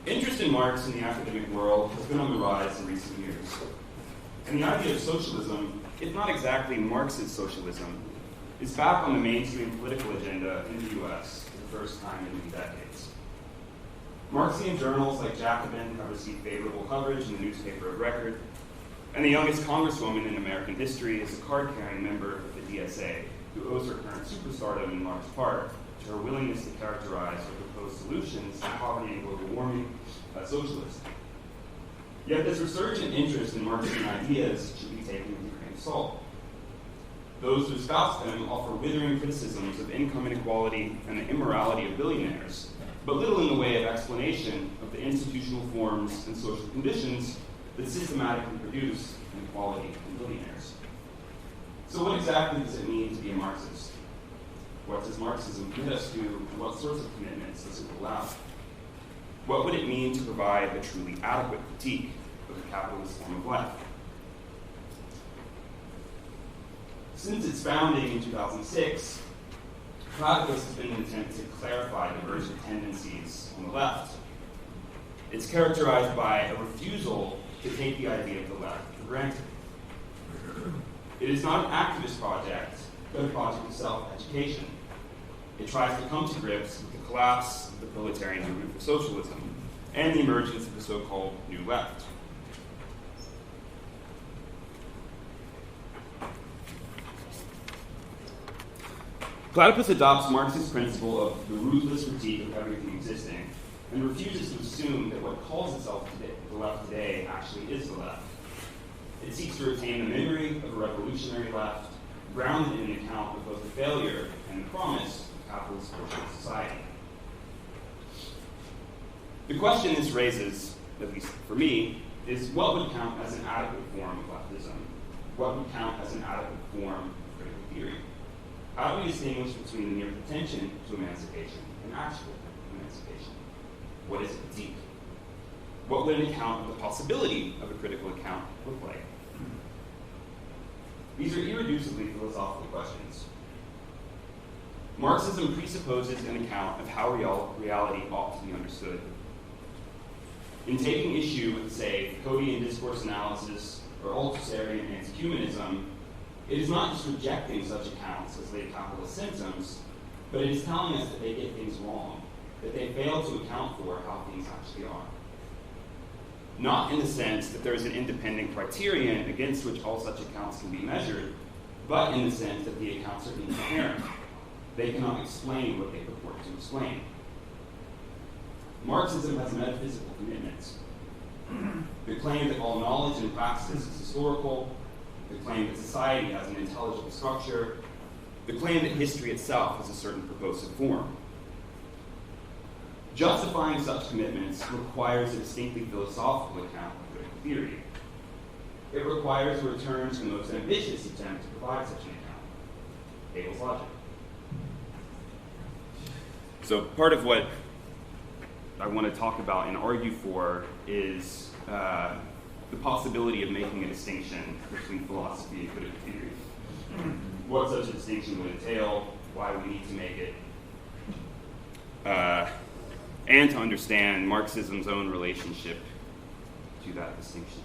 Interest in Marx in the academic world has been on the rise in recent years. And the idea of socialism, if not exactly Marx's socialism, is back on the mainstream political agenda in the US for the first time in many decades. Marxian journals like Jacobin have received favorable coverage in the newspaper of record, and the youngest congresswoman in American history is a card-carrying member of the DSA, who owes her current superstardom in large part to her willingness to characterize or propose solutions to poverty and global warming as socialist. Yet this resurgent interest in Marxian ideas should be taken with a grain of salt. Those who espouse them offer withering criticisms of income inequality and the immorality of billionaires, but little in the way of explanation of the institutional forms and social conditions that systematically produce inequality in billionaires. So what exactly does it mean to be a Marxist? What does Marxism commit us to, and what sorts of commitments does it allow? What would it mean to provide a truly adequate critique of the capitalist form of life? Since its founding in 2006, Platypus has been an attempt to clarify divergent tendencies on the left. It's characterized by a refusal to take the idea of the left for granted. It is not an activist project, but a project of self-education. It tries to come to grips with the collapse of the proletarian movement for socialism and the emergence of the so-called New Left. Platypus adopts Marx's principle of the ruthless critique of everything existing and refuses to assume that what calls itself the left today actually is the left. It seeks to retain the memory of a revolutionary left, grounded in an account of both the failure and the promise of capitalist social society. The question this raises, at least for me, is what would count as an adequate form of leftism? What would count as an adequate form of critical theory? How do we distinguish between the mere pretension to emancipation and actual emancipation? What is a critique? What would an account of the possibility of a critical account look like? These are irreducibly philosophical questions. Marxism presupposes an account of how reality ought to be understood. In taking issue with, say, Foucauldian discourse analysis or Althusserian anti-humanism, it is not just rejecting such accounts as late capitalist symptoms, but it is telling us that they get things wrong, that they fail to account for how things actually are. Not in the sense that there is an independent criterion against which all such accounts can be measured, but in the sense that the accounts are incoherent. They cannot explain what they purport to explain. Marxism has metaphysical commitments. The claim that all knowledge and praxis is historical, the claim that society has an intelligible structure, the claim that history itself has a certain purposive form. Justifying such commitments requires a distinctly philosophical account of critical theory. It requires a return to the most ambitious attempt to provide such an account, Hegel's logic. So part of what I want to talk about and argue for is the possibility of making a distinction between philosophy and critical theory. What such a distinction would entail, why we need to make it, and to understand Marxism's own relationship to that distinction.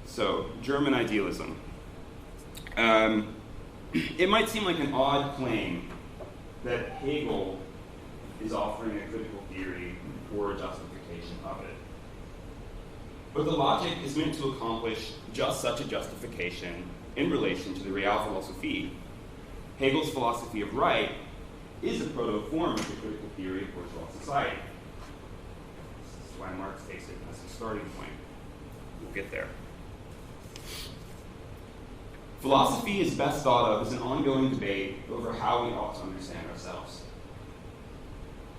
So, German idealism. It might seem like an odd claim that Hegel is offering a critical theory or a justification of it. But the logic is meant to accomplish just such a justification in relation to the Realphilosophie. Hegel's philosophy of right is a proto-form of the critical theory of bourgeois society. This is why Marx takes it as a starting point. We'll get there. Philosophy is best thought of as an ongoing debate over how we ought to understand ourselves.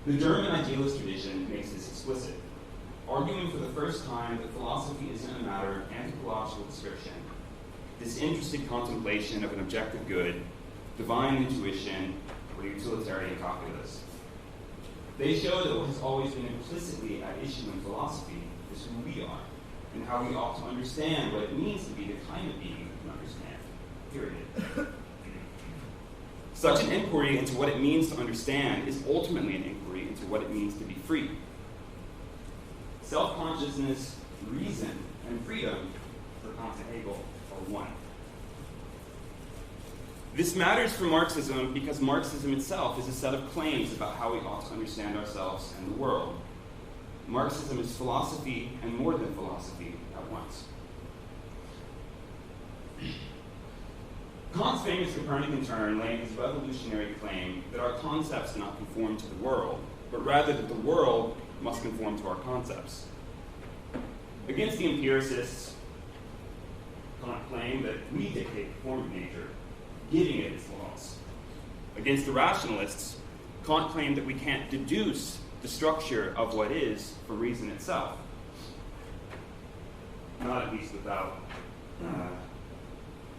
The German idealist tradition makes this explicit, arguing for the first time that philosophy isn't a matter of anthropological description, disinterested contemplation of an objective good, divine intuition, or utilitarian calculus. They show that what has always been implicitly at issue in philosophy is who we are, and how we ought to understand what it means to be the kind of being we can understand, period. Such an inquiry into what it means to understand is ultimately an inquiry into what it means to be free. Self-consciousness, reason, and freedom, for Kant and Hegel, are one. This matters for Marxism because Marxism itself is a set of claims about how we ought to understand ourselves and the world. Marxism is philosophy and more than philosophy at once. Kant's famous Copernican turn lay in his revolutionary claim that our concepts do not conform to the world, but rather that the world must conform to our concepts. Against the empiricists, Kant claimed that we dictate the form of nature, giving it its laws. Against the rationalists, Kant claimed that we can't deduce the structure of what is for reason itself. Not at least without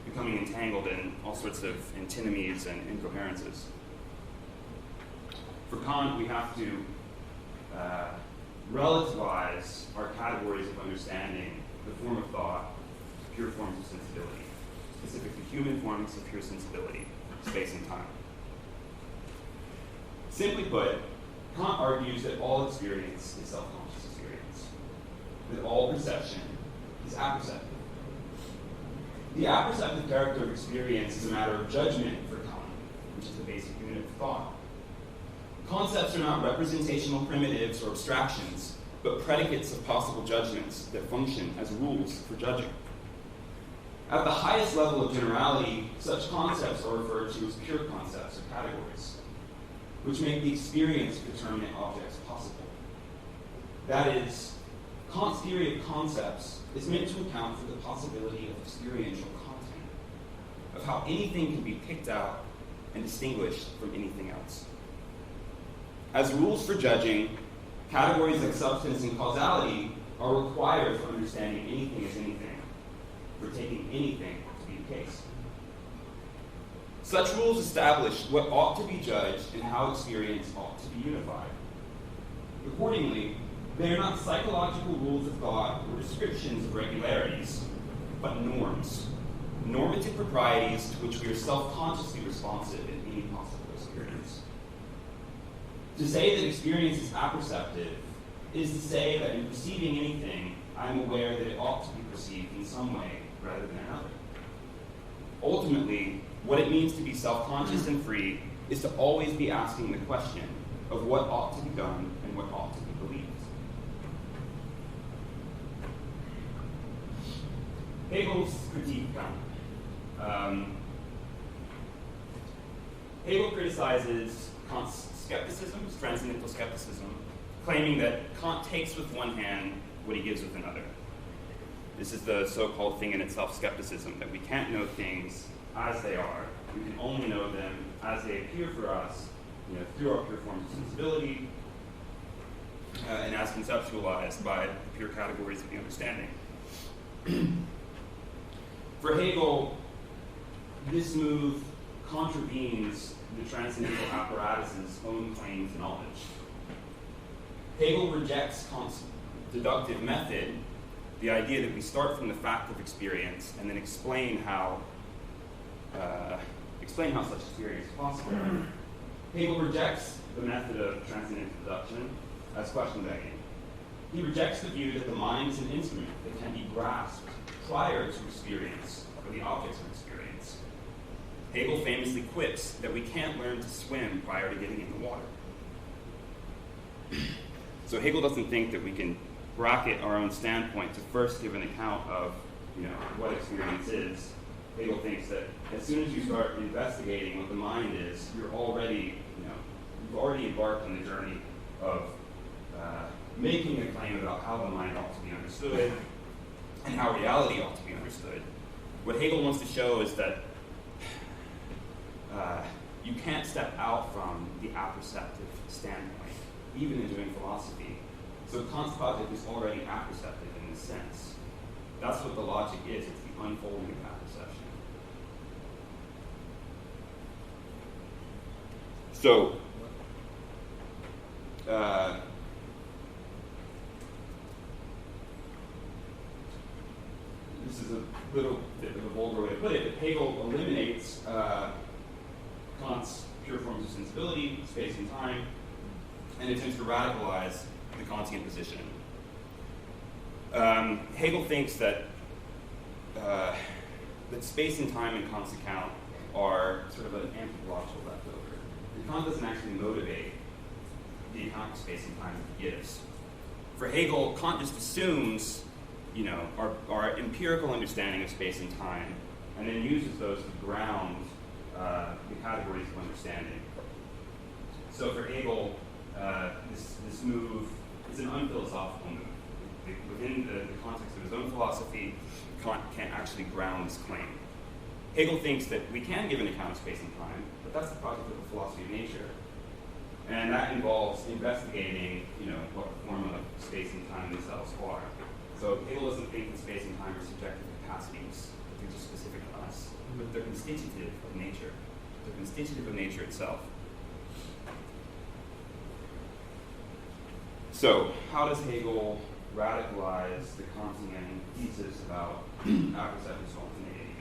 becoming entangled in all sorts of antinomies and incoherences. For Kant, we have to relativize our categories of understanding the form of thought to pure forms of sensibility, specifically human forms of pure sensibility, space and time. Simply put, Kant argues that all experience is self-conscious experience, that all perception is apperceptive. The apperceptive character of experience is a matter of judgment for Kant, which is the basic unit of thought. Concepts are not representational primitives or abstractions, but predicates of possible judgments that function as rules for judging. At the highest level of generality, such concepts are referred to as pure concepts or categories, which make the experience of determinate objects possible. That is, Kant's theory of concepts is meant to account for the possibility of experiential content, of how anything can be picked out and distinguished from anything else. As rules for judging, categories like substance and causality are required for understanding anything as anything, for taking anything to be the case. Such rules establish what ought to be judged and how experience ought to be unified. Accordingly, they are not psychological rules of thought or descriptions of regularities, but norms, normative proprieties to which we are self-consciously responsive in any possible experience. To say that experience is apperceptive is to say that in perceiving anything, I am aware that it ought to be perceived in some way rather than another. Ultimately, what it means to be self-conscious and free is to always be asking the question of what ought to be done and what ought to be believed. Hegel's critique of Kant. Hegel criticizes Kant's skepticism, his transcendental skepticism, claiming that Kant takes with one hand what he gives with another. This is the so-called thing in itself skepticism, that we can't know things as they are. We can only know them as they appear for us, through our pure forms of sensibility, and as conceptualized by the pure categories of the understanding. For Hegel, this move contravenes the transcendental apparatus's own claim to knowledge. Hegel rejects Kant's deductive method, the idea that we start from the fact of experience and then explain how such experience is possible. Hegel rejects the method of transcendental deduction as question begging. He rejects the view that the mind is an instrument that can be grasped prior to experience or the objects of experience. Hegel famously quips that we can't learn to swim prior to getting in the water. So Hegel doesn't think that we can bracket our own standpoint to first give an account of what experience is. Hegel thinks that as soon as you start investigating what the mind is, you've already embarked on the journey of making a claim about how the mind ought to be understood and how reality ought to be understood. What Hegel wants to show is that you can't step out from the apperceptive standpoint, even in doing philosophy. So Kant's project is already apperceptive in this sense. That's what the logic is. It's the unfolding of apperception. So, this is a little bit of a vulgar way to put it, but Hegel eliminates Kant's sensibility, space and time, and attempts to radicalize the Kantian position. Hegel thinks that space and time in Kant's account are sort of an anthropological leftover. And Kant doesn't actually motivate the account of space and time that he gives. For Hegel, Kant just assumes, our empirical understanding of space and time, and then uses those to ground the categories of understanding. So for Hegel, this move is an unphilosophical move. Within the context of his own philosophy, Kant can't actually ground this claim. Hegel thinks that we can give an account of space and time, but that's the project of the philosophy of nature. And that involves investigating, what the form of space and time themselves are. So Hegel doesn't think that space and time are subjective capacities, that they're just specific to us, but they're constitutive of nature. They're constitutive of nature itself. So, how does Hegel radicalize the Kantian thesis about apperceptive spontaneity?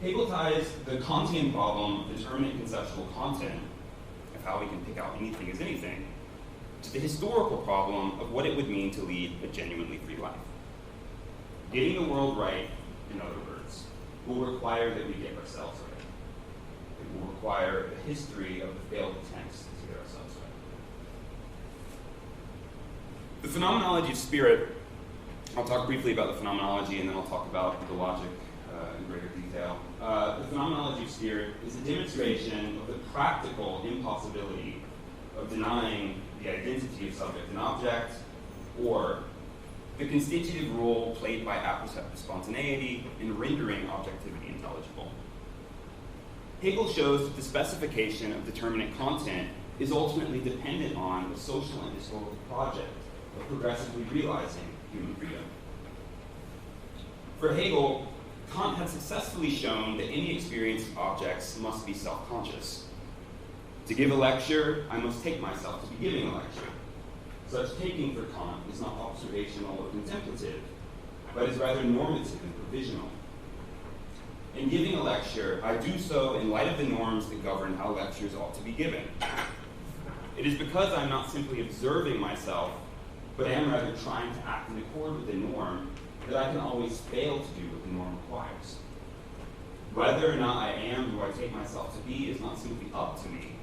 Hegel ties the Kantian problem of determinate conceptual content, of how we can pick out anything as anything, to the historical problem of what it would mean to lead a genuinely free life. Getting the world right, in other words, will require that we get ourselves right. It will require a history of the failed attempts to get ourselves right. The phenomenology of spirit, I'll talk briefly about the phenomenology and then I'll talk about the logic in greater detail. The phenomenology of spirit is a demonstration of the practical impossibility of denying the identity of subject and object, or the constitutive role played by apperceptive spontaneity in rendering objectivity intelligible. Hegel shows that the specification of determinate content is ultimately dependent on the social and historical project of progressively realizing human freedom. For Hegel, Kant had successfully shown that any experienced objects must be self-conscious. To give a lecture, I must take myself to be giving a lecture. Such taking for Kant is not observational or contemplative, but is rather normative and provisional. In giving a lecture, I do so in light of the norms that govern how lectures ought to be given. It is because I'm not simply observing myself, but am rather trying to act in accord with the norm, that I can always fail to do what the norm requires. Whether or not I am who I take myself to be is not simply up to me,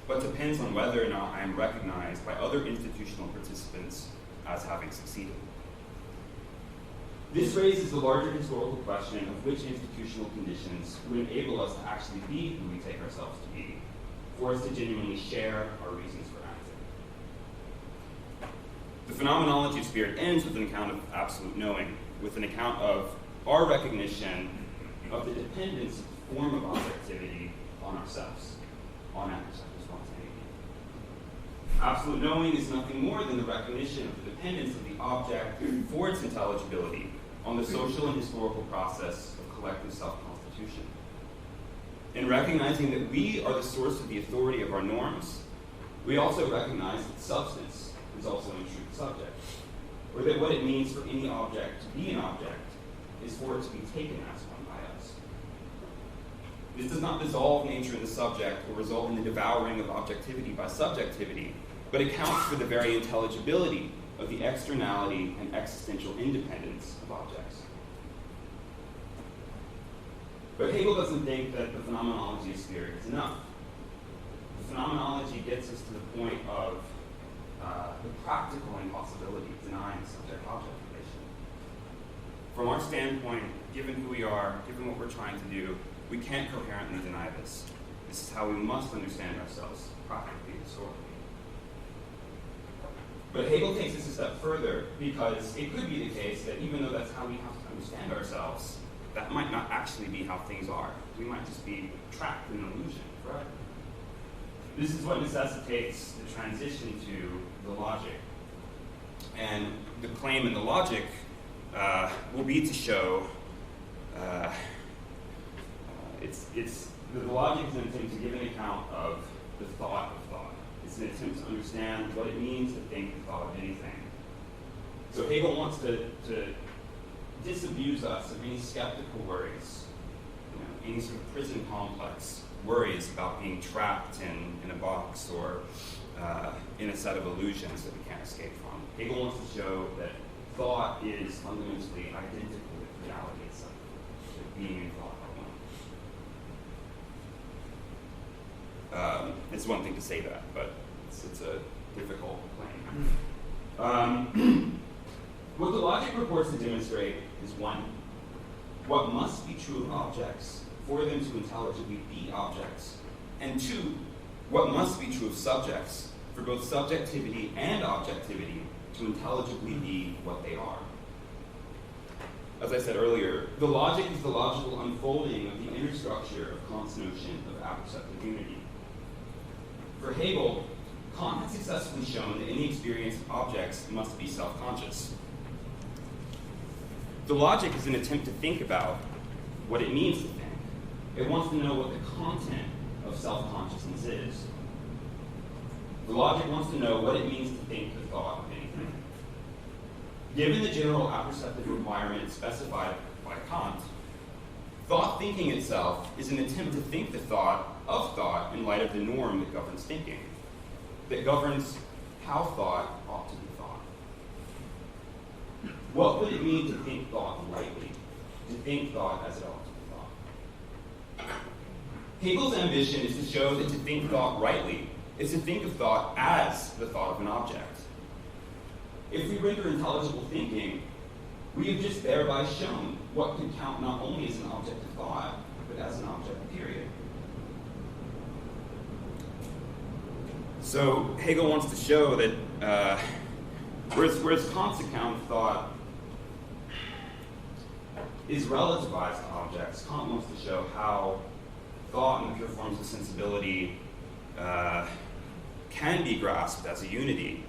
but depends on whether or not I am recognized by other institutional participants as having succeeded. This raises the larger historical question of which institutional conditions would enable us to actually be who we take ourselves to be, for us to genuinely share our reasons for acting. The phenomenology of spirit ends with an account of absolute knowing, with an account of our recognition of the dependence of the form of objectivity on ourselves, on apperceptive spontaneity. Absolute knowing is nothing more than the recognition of the dependence of the object for its intelligibility on the social and historical process of collective self-constitution. In recognizing that we are the source of the authority of our norms, we also recognize that substance is also in truth subject, or that what it means for any object to be an object is for it to be taken as one by us. This does not dissolve nature in the subject or result in the devouring of objectivity by subjectivity, but accounts for the very intelligibility of the externality and existential independence of objects. But Hegel doesn't think that the phenomenology of spirit is enough. The phenomenology gets us to the point of the practical impossibility of denying subject-object relation. From our standpoint, given who we are, given what we're trying to do, we can't coherently deny this. This is how we must understand ourselves practically and historically. But Hegel takes this a step further because it could be the case that even though that's how we have to understand ourselves, that might not actually be how things are. We might just be trapped in an illusion forever. This is what necessitates the transition to the logic. And the claim in the logic will be to show the logic is an attempt to give an account of the thought of thought. It's an attempt to understand what it means to think the thought of anything. So Hegel wants to disabuse us of any skeptical worries, any sort of prison complex worries about being trapped in a box or in a set of illusions that we can't escape from. Hegel wants to show that thought is fundamentally identical with reality itself, that being in thought are one. It's one thing to say that, but it's a difficult claim. What the logic purports to demonstrate is one, what must be true of objects for them to intelligibly be objects, and two, what must be true of subjects for both subjectivity and objectivity to intelligibly be what they are. As I said earlier, the logic is the logical unfolding of the inner structure of Kant's notion of apperceptive unity. For Hegel, Kant had successfully shown that any experience of objects must be self-conscious. The logic is an attempt to think about what it means to think. It wants to know what the content of self-consciousness is. The logic wants to know what it means to think the thought of anything. Given the general apperceptive requirement specified by Kant, thought thinking itself is an attempt to think the thought of thought in light of the norm that governs thinking, that governs how thought ought to be thought. What would it mean to think thought rightly, to think thought as it ought to be thought? Hegel's ambition is to show that to think thought rightly is to think of thought as the thought of an object. If we render intelligible thinking, we have just thereby shown what can count not only as an object of thought, but as an object, period. So Hegel wants to show that whereas Kant's account of thought is relativized to objects, Kant wants to show how thought and the pure forms of sensibility can be grasped as a unity.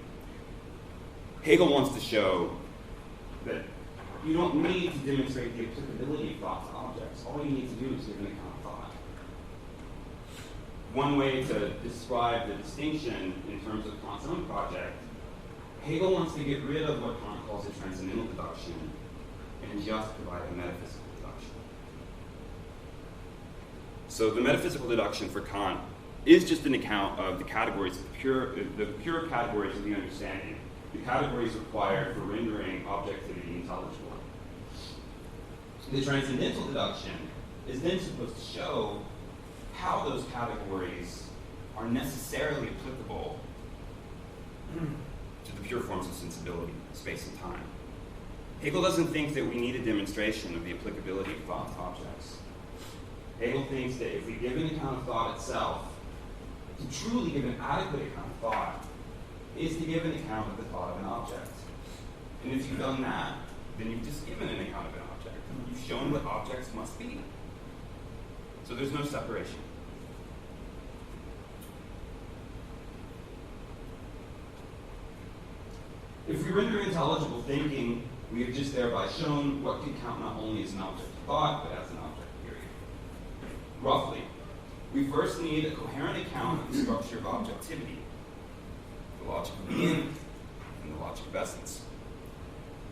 Hegel wants to show that you don't need to demonstrate the applicability of thought to objects. All you need to do is give an account of thought. One way to describe the distinction in terms of Kant's own project, Hegel wants to get rid of what Kant calls a transcendental deduction and just provide a metaphysical deduction. So the metaphysical deduction for Kant is just an account of the categories of the pure categories of the understanding, the categories required for rendering objectivity intelligible. The transcendental deduction is then supposed to show how those categories are necessarily applicable to the pure forms of sensibility, space and time. Hegel doesn't think that we need a demonstration of the applicability of thought to objects. Hegel thinks that if we give an account of thought itself, to truly give an adequate account of thought is to give an account of the thought of an object. And if you've done that, then you've just given an account of an object. You've shown what objects must be. So there's no separation. If we render intelligible thinking, we have just thereby shown what can count not only as an object of thought, but as an object, period. Roughly, we first need a coherent account of the structure of objectivity, the logic of being and the logic of essence.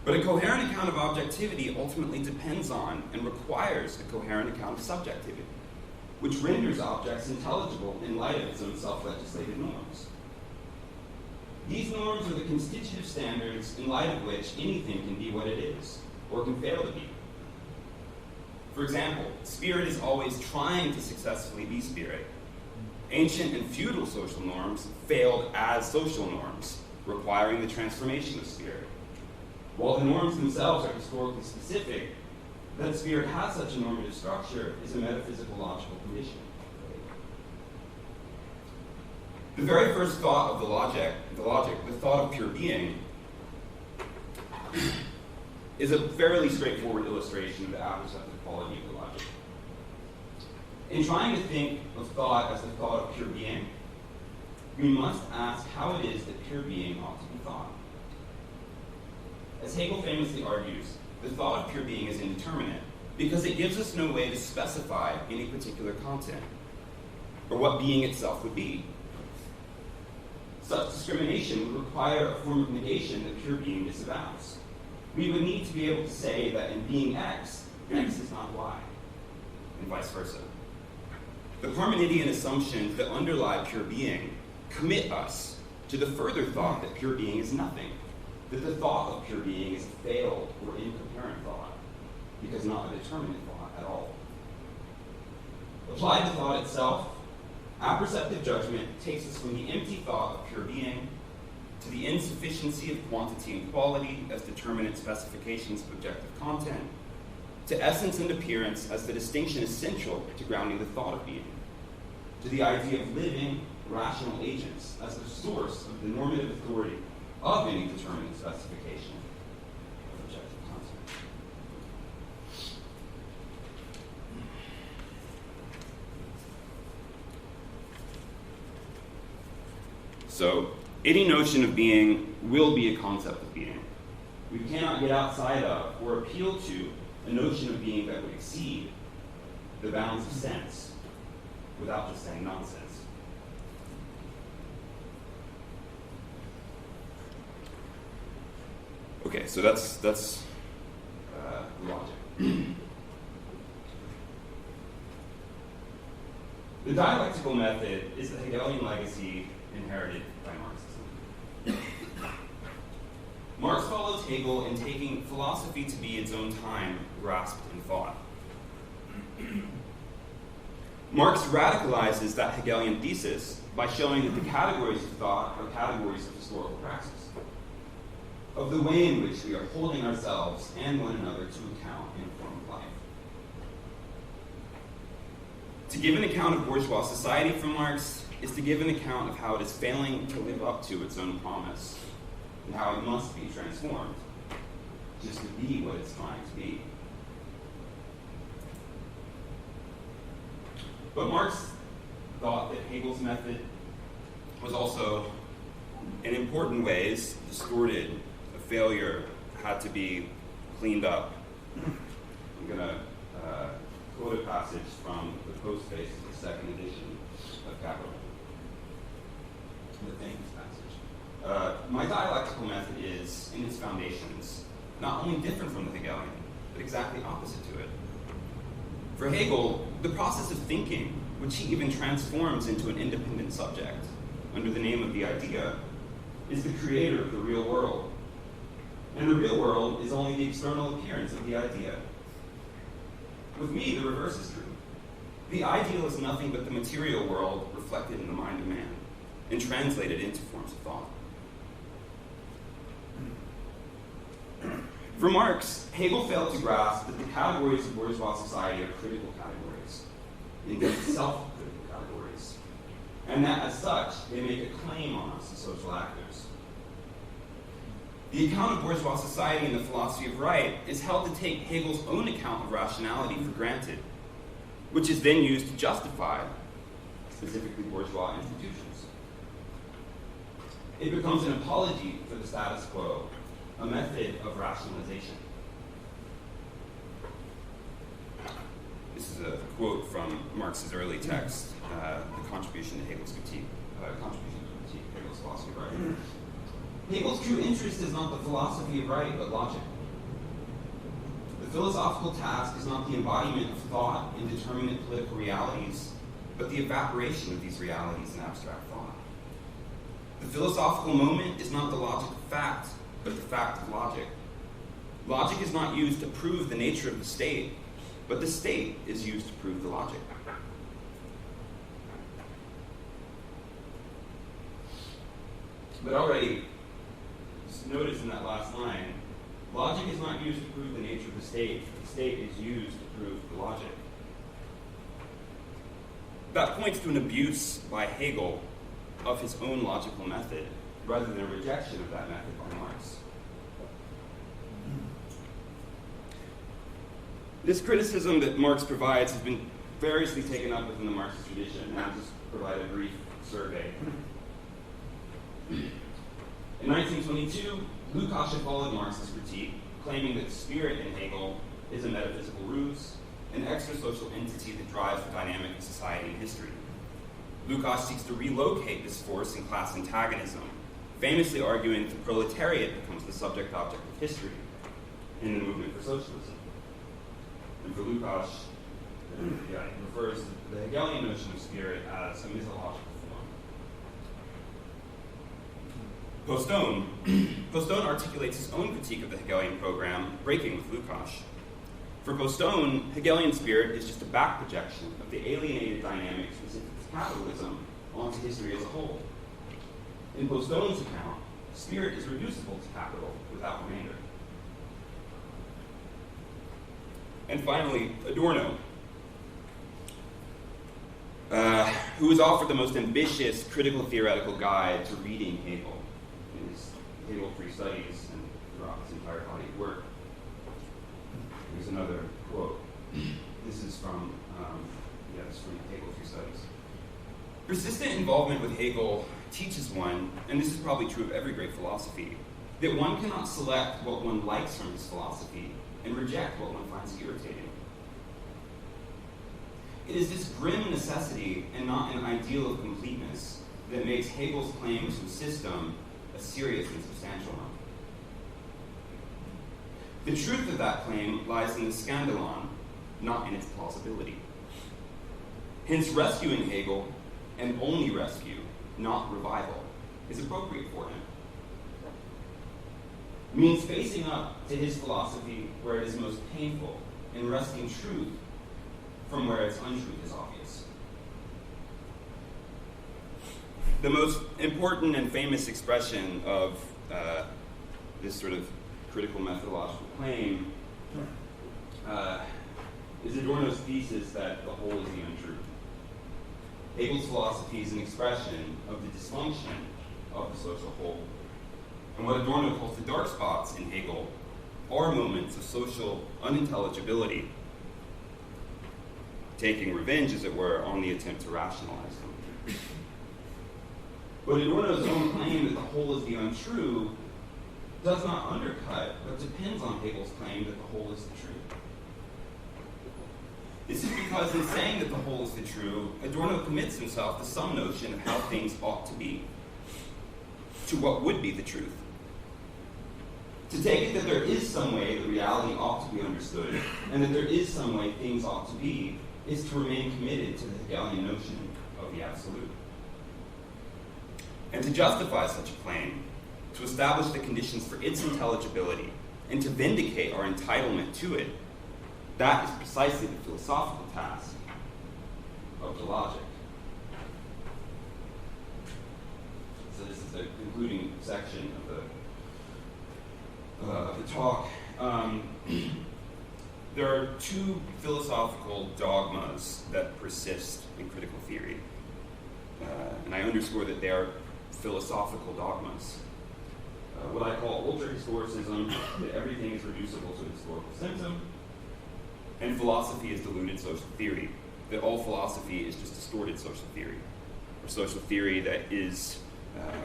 But a coherent account of objectivity ultimately depends on and requires a coherent account of subjectivity, which renders objects intelligible in light of its own self-legislated norms. These norms are the constitutive standards in light of which anything can be what it is, or can fail to be. For example, spirit is always trying to successfully be spirit. Ancient and feudal social norms failed as social norms, requiring the transformation of spirit. While the norms themselves are historically specific, that spirit has such a normative structure is a metaphysical logical condition. The very first thought of the logic, the thought of pure being, is a fairly straightforward illustration of the apperceptive quality of the logic. In trying to think of thought as the thought of pure being, we must ask how it is that pure being ought to be thought. As Hegel famously argues, the thought of pure being is indeterminate because it gives us no way to specify any particular content, or what being itself would be. Such discrimination would require a form of negation that pure being disavows. We would need to be able to say that in being X, X is not Y, and vice versa. the Parmenidean assumptions that underlie pure being commit us to the further thought that pure being is nothing, that the thought of pure being is a failed or incoherent thought, because not a determinate thought at all. Applied to thought itself, apperceptive judgment takes us from the empty thought of pure being to the insufficiency of quantity and quality as determinate specifications of objective content, to essence and appearance as the distinction essential to grounding the thought of being, to the idea of living, rational agents as the source of the normative authority of any determinate specification of objective content. So, any notion of being will be a concept of being. We cannot get outside of or appeal to a notion of being that would exceed the bounds of sense without just saying nonsense. Okay, so that's logic. The dialectical method is the Hegelian legacy inherited by Marxism. Marx follows Hegel in taking philosophy to be its own time grasped in thought. Marx radicalizes that Hegelian thesis by showing that the categories of thought are categories of historical praxis, of the way in which we are holding ourselves and one another to account in a form of life. To give an account of bourgeois society from Marx is to give an account of how it is failing to live up to its own promise and how it must be transformed just to be what it's trying to be. But Marx thought that Hegel's method was also, in important ways, distorted. A failure had to be cleaned up. I'm going to quote a passage from the postface of the second edition of Capital. The famous passage. My dialectical method is, in its foundations, not only different from the Hegelian, but exactly opposite to it. For Hegel, the process of thinking, which he even transforms into an independent subject under the name of the idea, is the creator of the real world. And the real world is only the external appearance of the idea. With me, the reverse is true. The ideal is nothing but the material world reflected in the mind of man and translated into forms of thought. For Marx, Hegel failed to grasp that the categories of bourgeois society are critical categories, indeed self-critical categories, and that as such, they make a claim on us as social actors. The account of bourgeois society in the philosophy of right is held to take Hegel's own account of rationality for granted, which is then used to justify specifically bourgeois institutions. It becomes an apology for the status quo, a method of rationalization. This is a quote from Marx's early text, The Contribution to Hegel's Critique, Hegel's Philosophy of Right. Hegel's true interest is not the philosophy of right, but logic. The philosophical task is not the embodiment of thought in determinate political realities, but the evaporation of these realities in abstract thought. The philosophical moment is not the logic of fact, but the fact of logic. Logic is not used to prove the nature of the state, but the state is used to prove the logic. But already, notice in that last line, logic is not used to prove the nature of the state is used to prove the logic. That points to an abuse by Hegel of his own logical method, rather than a rejection of that method by Marx. This criticism that Marx provides has been variously taken up within the Marxist tradition, and I'll just provide a brief survey. In 1922, Lukács had followed Marx's critique, claiming that spirit in Hegel is a metaphysical ruse, an extra-social entity that drives the dynamic of society and history. Lukács seeks to relocate this force in class antagonism, famously arguing that the proletariat becomes the subject-object of history in the movement for socialism. And for Lukács, he refers to the Hegelian notion of spirit as a mythological form. Postone articulates his own critique of the Hegelian program, breaking with Lukács. For Postone, Hegelian spirit is just a back projection of the alienated dynamics specific to capitalism onto history as a whole. In Postone's account, spirit is reducible to capital without remainder. And finally, Adorno, who was offered the most ambitious critical theoretical guide to reading Hegel in his Hegel Free Studies and throughout his entire body of work. Here's another quote. This is from Hegel Free Studies. Persistent involvement with Hegel teaches one, and this is probably true of every great philosophy, that one cannot select what one likes from his philosophy and reject what one finds irritating. It is this grim necessity and not an ideal of completeness that makes Hegel's claim to a system a serious and substantial one. The truth of that claim lies in the scandalon, not in its plausibility. Hence, rescuing Hegel, and only rescue, not revival, is appropriate for him. It means facing up to his philosophy where it is most painful and wresting truth from where its untruth is obvious. The most important and famous expression of this sort of critical methodological claim is Adorno's thesis that the whole is the untruth. Hegel's philosophy is an expression of the dysfunction of the social whole. And what Adorno calls the dark spots in Hegel are moments of social unintelligibility, taking revenge, as it were, on the attempt to rationalize them. But Adorno's own claim that the whole is the untrue does not undercut, but depends on Hegel's claim that the whole is the true. This is because in saying that the whole is the true, Adorno commits himself to some notion of how things ought to be, to what would be the truth. To take it that there is some way that reality ought to be understood, and that there is some way things ought to be, is to remain committed to the Hegelian notion of the absolute. And to justify such a claim, to establish the conditions for its intelligibility, and to vindicate our entitlement to it, that is precisely the philosophical task of the logic. So this is the concluding section of the talk. There are two philosophical dogmas that persist in critical theory. And I underscore that they are philosophical dogmas. What I call ultra-historicism, that everything is reducible to a historical symptom, and philosophy is deluded social theory, that all philosophy is just distorted social theory, or social theory that is,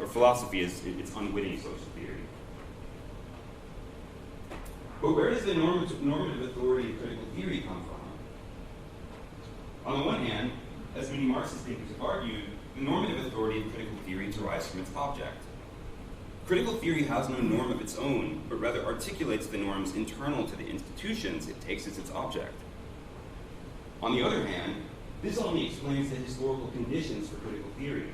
or philosophy is it's unwitting social theory. But where does the normative authority of critical theory come from? On the one hand, as many Marxist thinkers have argued, the normative authority of critical theory derives from its object. Critical theory has no norm of its own, but rather articulates the norms internal to the institutions it takes as its object. On the other hand, this only explains the historical conditions for critical theory,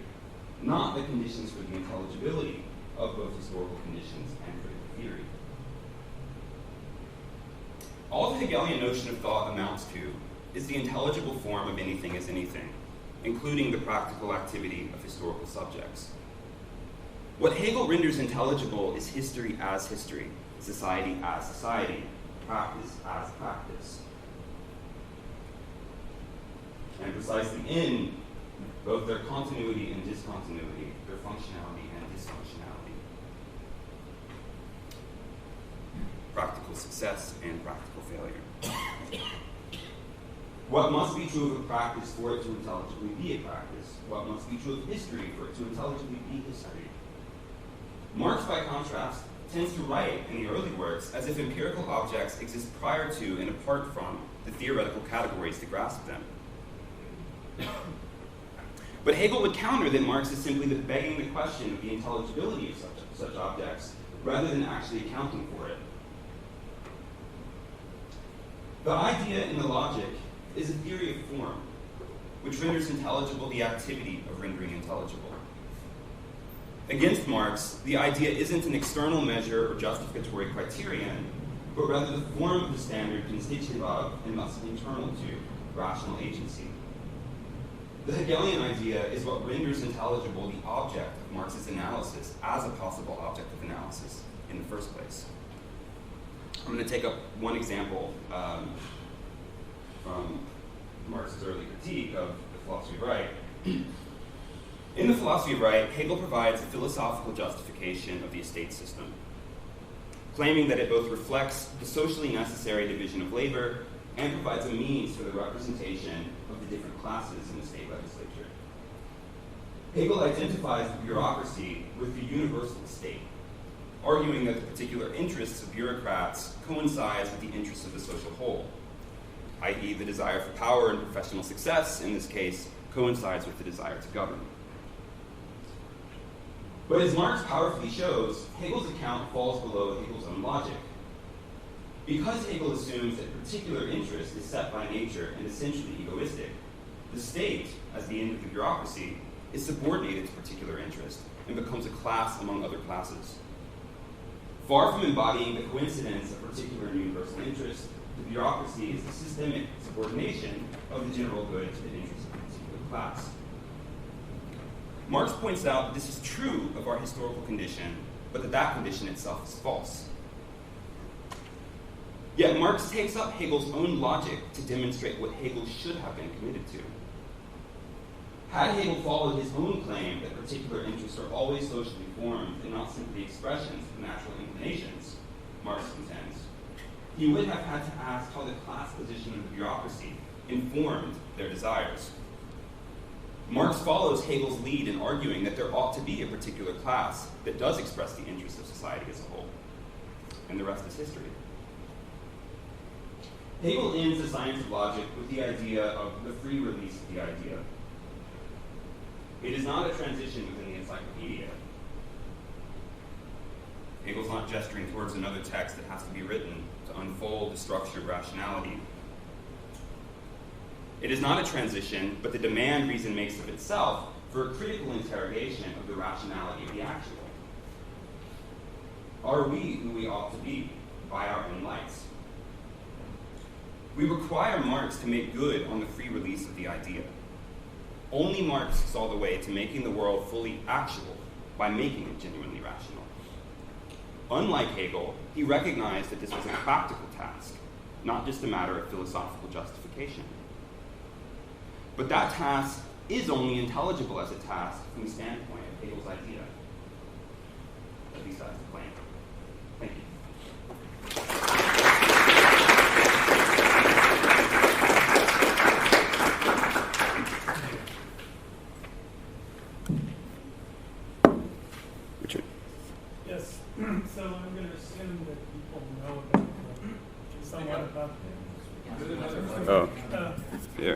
not the conditions for the intelligibility of both historical conditions and critical theory. All the Hegelian notion of thought amounts to is the intelligible form of anything as anything, including the practical activity of historical subjects. What Hegel renders intelligible is history as history, society as society, practice as practice. And precisely in both their continuity and discontinuity, their functionality and dysfunctionality, practical success and practical failure. What must be true of a practice for it to intelligibly be a practice? What must be true of history for it to intelligibly be history? Marx, by contrast, tends to write in the early works as if empirical objects exist prior to and apart from the theoretical categories that grasp them. But Hegel would counter that Marx is simply begging the question of the intelligibility of such objects, rather than actually accounting for it. The idea in the logic is a theory of form, which renders intelligible the activity of rendering intelligible. Against Marx, the idea isn't an external measure or justificatory criterion, but rather the form of the standard constitutive of and thus internal to rational agency. The Hegelian idea is what renders intelligible the object of Marx's analysis as a possible object of analysis in the first place. I'm going to take up one example from Marx's early critique of the philosophy of right. In the philosophy of right, Hegel provides a philosophical justification of the estate system, claiming that it both reflects the socially necessary division of labor and provides a means for the representation of the different classes in the state legislature. Hegel identifies the bureaucracy with the universal state, arguing that the particular interests of bureaucrats coincides with the interests of the social whole, i.e. the desire for power and professional success, in this case, coincides with the desire to govern. But as Marx powerfully shows, Hegel's account falls below Hegel's own logic. Because Hegel assumes that particular interest is set by nature and essentially egoistic, the state, as the end of the bureaucracy, is subordinated to particular interest and becomes a class among other classes. Far from embodying the coincidence of particular and universal interest, the bureaucracy is the systemic subordination of the general good to the interests of a particular class. Marx points out this is true of our historical condition, but that condition itself is false. Yet Marx takes up Hegel's own logic to demonstrate what Hegel should have been committed to. Had Hegel followed his own claim that particular interests are always socially formed and not simply expressions of natural inclinations, Marx contends, he would have had to ask how the class position of the bureaucracy informed their desires. Marx follows Hegel's lead in arguing that there ought to be a particular class that does express the interests of society as a whole. And the rest is history. Hegel ends the science of logic with the idea of the free release of the idea. It is not a transition within the encyclopedia. Hegel's not gesturing towards another text that has to be written to unfold the structure of rationality. It is not a transition, but the demand reason makes of itself for a critical interrogation of the rationality of the actual. Are we who we ought to be by our own lights? We require Marx to make good on the free release of the idea. Only Marx saw the way to making the world fully actual by making it genuinely rational. Unlike Hegel, he recognized that this was a practical task, not just a matter of philosophical justification. But that task is only intelligible as a task from the standpoint of Hegel's idea. At least that's the claim. Thank you. Richard. Yes. So I'm going to assume that people know about somewhat about them. Oh. Yeah.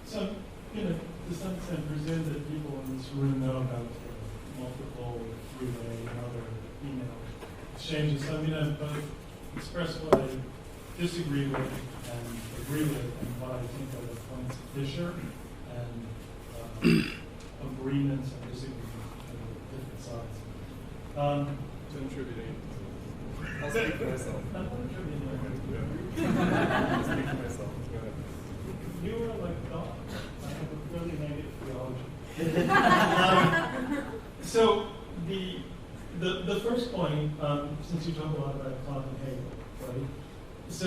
So, to some extent, presume that people in this room know about multiple three-way and other email exchanges. So I'm going to both express what I disagree with and agree with, and what I think are the points of fissure and agreements and disagreements between different sides. Contributing. I'll speak for myself. I'm not contributing. I'll speak for myself. Go ahead. You are like God. I have a really negative theology. So the first point, since you talk a lot about Kant and Hegel, right? So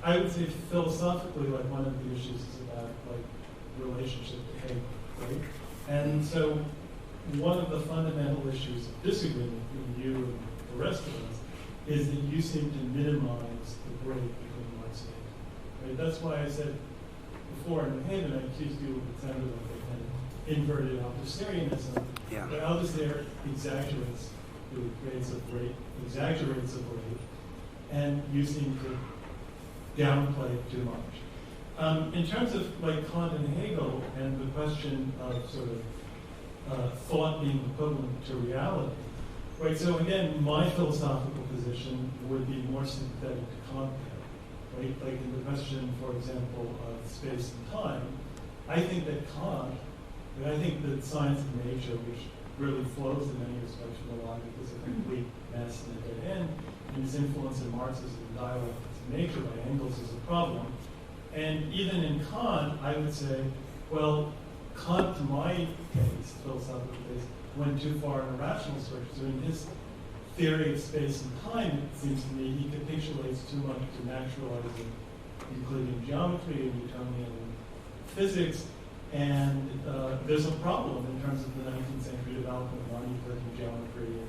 I would say philosophically, like one of the issues is about like relationship to Hegel, right? And so one of the fundamental issues of disagreement between you and the rest of us is that you seem to minimize the break between Marx and Hegel. Right? That's why I said before in New Haven, I accused you of it sounded like a kind of inverted Althuserianism. Yeah. But Althusser exaggerates the grades of break, exaggerates the break, and you seem to downplay it too much. In terms of like Kant and Hegel and the question of sort of thought being equivalent to reality, right? So again, my philosophical position would be more sympathetic to Kant there. right? Like in the question, for example, of space and time, I think that Kant, and I think that science of nature, which really flows in many respects from the logic, is a complete mess and a dead end, and his influence in Marxism and dialectics of nature by Engels is a problem. And even in Kant, I would say, well, Kant, to my case, philosophical case, went too far in a rational structure. So in his theory of space and time, it seems to me, he capitulates too much to naturalizing Euclidean geometry and Newtonian physics. And there's a problem in terms of the 19th century development of non-Euclidean geometry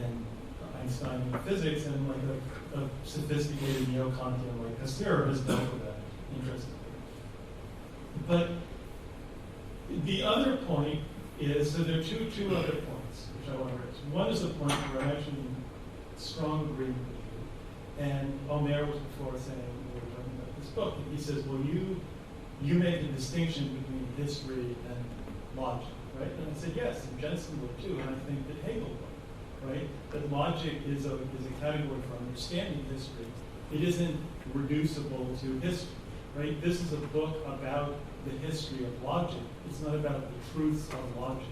and Einsteinian physics, and like a sophisticated neo-Kantian like Husserl has dealt with that, interestingly. But the other point is, so there are two other points which I want to raise. One is a point where I'm actually in strong agreement with you. And Omer was before saying, we were talking about this book, and he says, well, you make a distinction between history and logic, right? And I said, yes, and Jensen would too, and I think that Hegel would, right? That logic is a category for understanding history. It isn't reducible to history, right? This is a book about the history of logic. It's not about the truths of logic,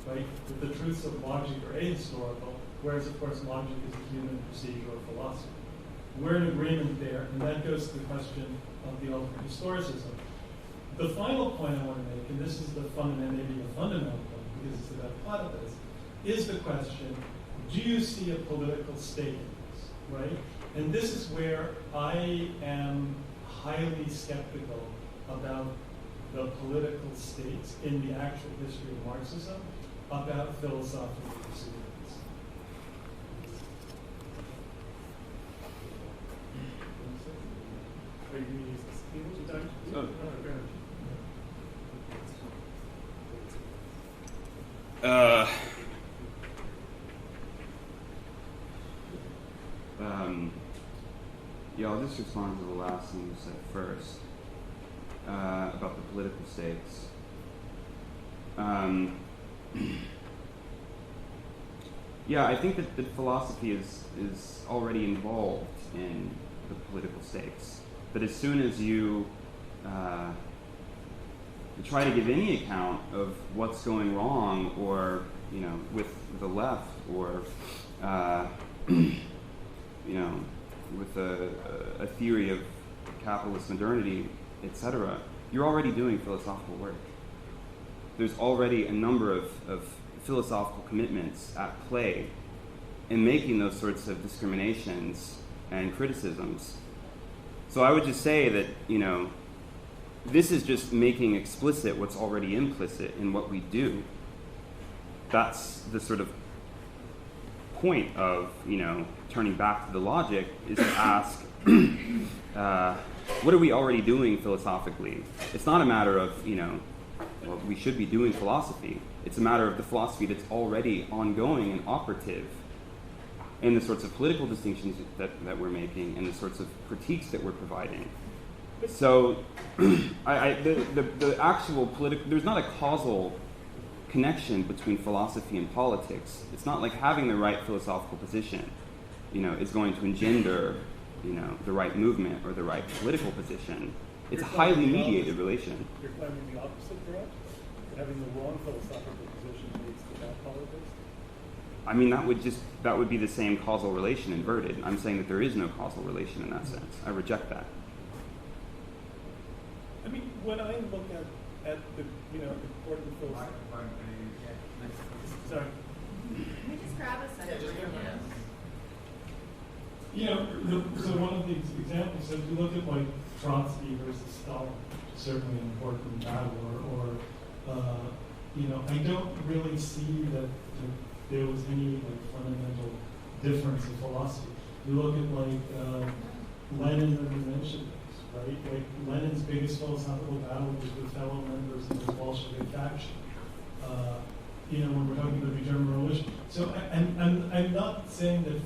right? But the truths of logic are ahistorical, whereas, of course, logic is a human procedure or philosophy. We're in agreement there, and that goes to the question of the ultimate historicism. The final point I want to make, and this is maybe the fundamental point, because it's about Platypus, is the question, do you see a political state in this, right? And this is where I am highly skeptical about the political states in the actual history of Marxism, about philosophical proceedings. Are you going to use this time? Oh. Yeah, I'll just respond to the last thing you said first about the political states. Yeah, I think that philosophy is already involved in the political states. But as soon as you try to give any account of what's going wrong, or with the left, or with a theory of capitalist modernity, etc., you're already doing philosophical work. There's already a number of philosophical commitments at play in making those sorts of discriminations and criticisms. So I would just say that, this is just making explicit what's already implicit in what we do. That's the sort of point of, turning back to the logic, is to ask, what are we already doing philosophically? It's not a matter of, we should be doing philosophy. It's a matter of the philosophy that's already ongoing and operative, and the sorts of political distinctions that we're making, and the sorts of critiques that we're providing. So, the actual political, there's not a causal connection between philosophy and politics. It's not like having the right philosophical position, is going to engender, the right movement or the right political position. It's a highly mediated relation. You're claiming the opposite, correct? Having the wrong philosophical position leads to bad politics? I mean, that would be the same causal relation inverted. I'm saying that there is no causal relation in that sense. I reject that. I mean, when I look at the, important philosophy. Sorry. Can we just grab a second? So one of the examples, so if you look at like Trotsky versus Stalin, certainly an important battle, or I don't really see that there was any fundamental difference in philosophy. You look at Lenin and the Mensheviks, right? Like Lenin's biggest philosophical battle was with fellow members of the Bolshevik faction. When we're talking about the German Revolution. So I'm not saying that,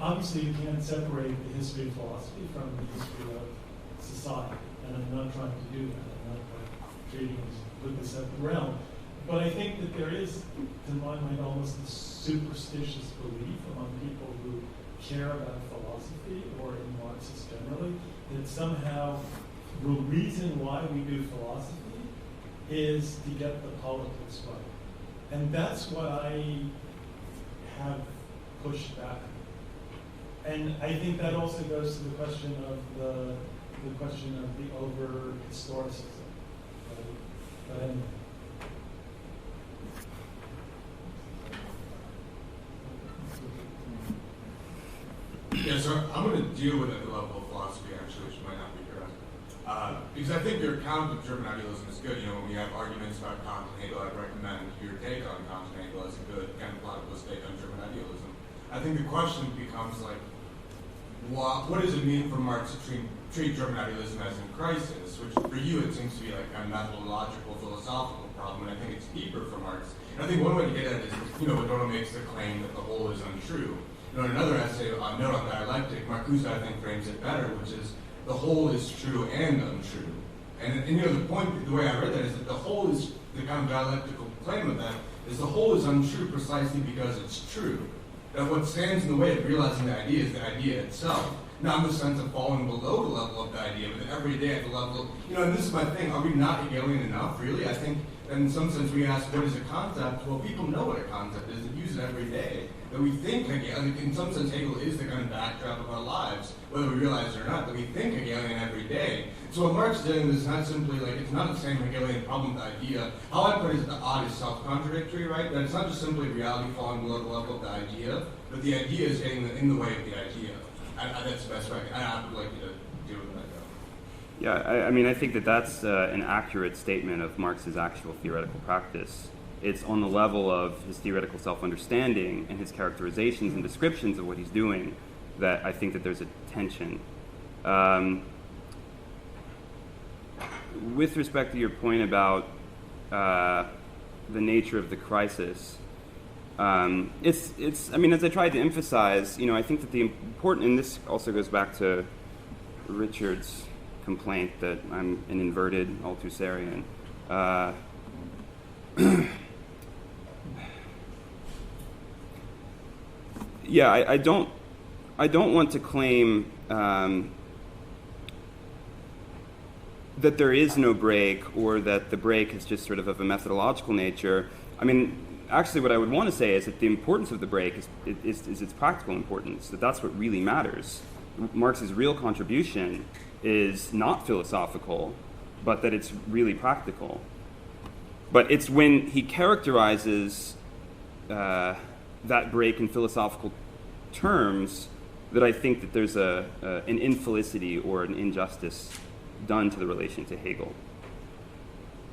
obviously you can't separate the history of philosophy from the history of society, and I'm not trying to do that. I'm not treating it as completely separate realm. But I think that there is, to my mind, almost a superstitious belief among people who care about philosophy or in Marxists generally, that somehow the reason why we do philosophy is to get the politics right. And that's what I have pushed back. And I think that also goes to the question of the over historicism. Right? But anyway. Yeah, so I'm going to deal with it at the level of philosophy, actually, which might not be correct. Because I think your account of German idealism is good. You know, when we have arguments about Kant and Hegel, I'd recommend your take on Kant and Hegel as a good kind of Platypus take on German idealism. I think the question becomes like, what does it mean for Marx to treat German idealism as in crisis? Which for you it seems to be like a methodological, philosophical problem, and I think it's deeper for Marx. And I think one way to get at it is, you know, Adorno makes the claim that the whole is untrue. You know, in another essay, on Note on Dialectic, Marcuse, I think, frames it better, which is the whole is true and untrue. And you know, the point, the way I read that is that the whole is, the kind of dialectical claim of that, is the whole is untrue precisely because it's true. That what stands in the way of realizing the idea is the idea itself. Not in the sense of falling below the level of the idea, but every day at the level of, you know, and this is my thing, are we not Hegelian enough, really? I think, in some sense, we ask, what is a concept? Well, people know what a concept is, they use it every day. That we think, in some sense, Hegel is the kind of backdrop of our lives, whether we realize it or not, that we think Hegelian every day. So what Marx is doing is not simply like, it's not the same Hegelian problem with the idea. How I put it is the odd is self-contradictory, right? That it's not just simply reality falling below the level of the idea, but the idea is getting in the way of the idea. That's the best way. I would like you to deal with that. Yeah, I mean, I think that that's an accurate statement of Marx's actual theoretical practice. It's on the level of his theoretical self-understanding and his characterizations and descriptions of what he's doing that I think that there's a tension. With respect to your point about the nature of the crisis, it's. I mean, as I tried to emphasize, you know, I think that the important, and this also goes back to Richard's complaint that I'm an inverted Althusserian. Yeah, I don't want to claim that there is no break or that the break is just sort of a methodological nature. I mean, actually what I would want to say is that the importance of the break is its practical importance, that that's what really matters. Marx's real contribution is not philosophical, but that it's really practical. But it's when he characterizes that break in philosophical terms that I think that there's an infelicity or an injustice done to the relation to Hegel.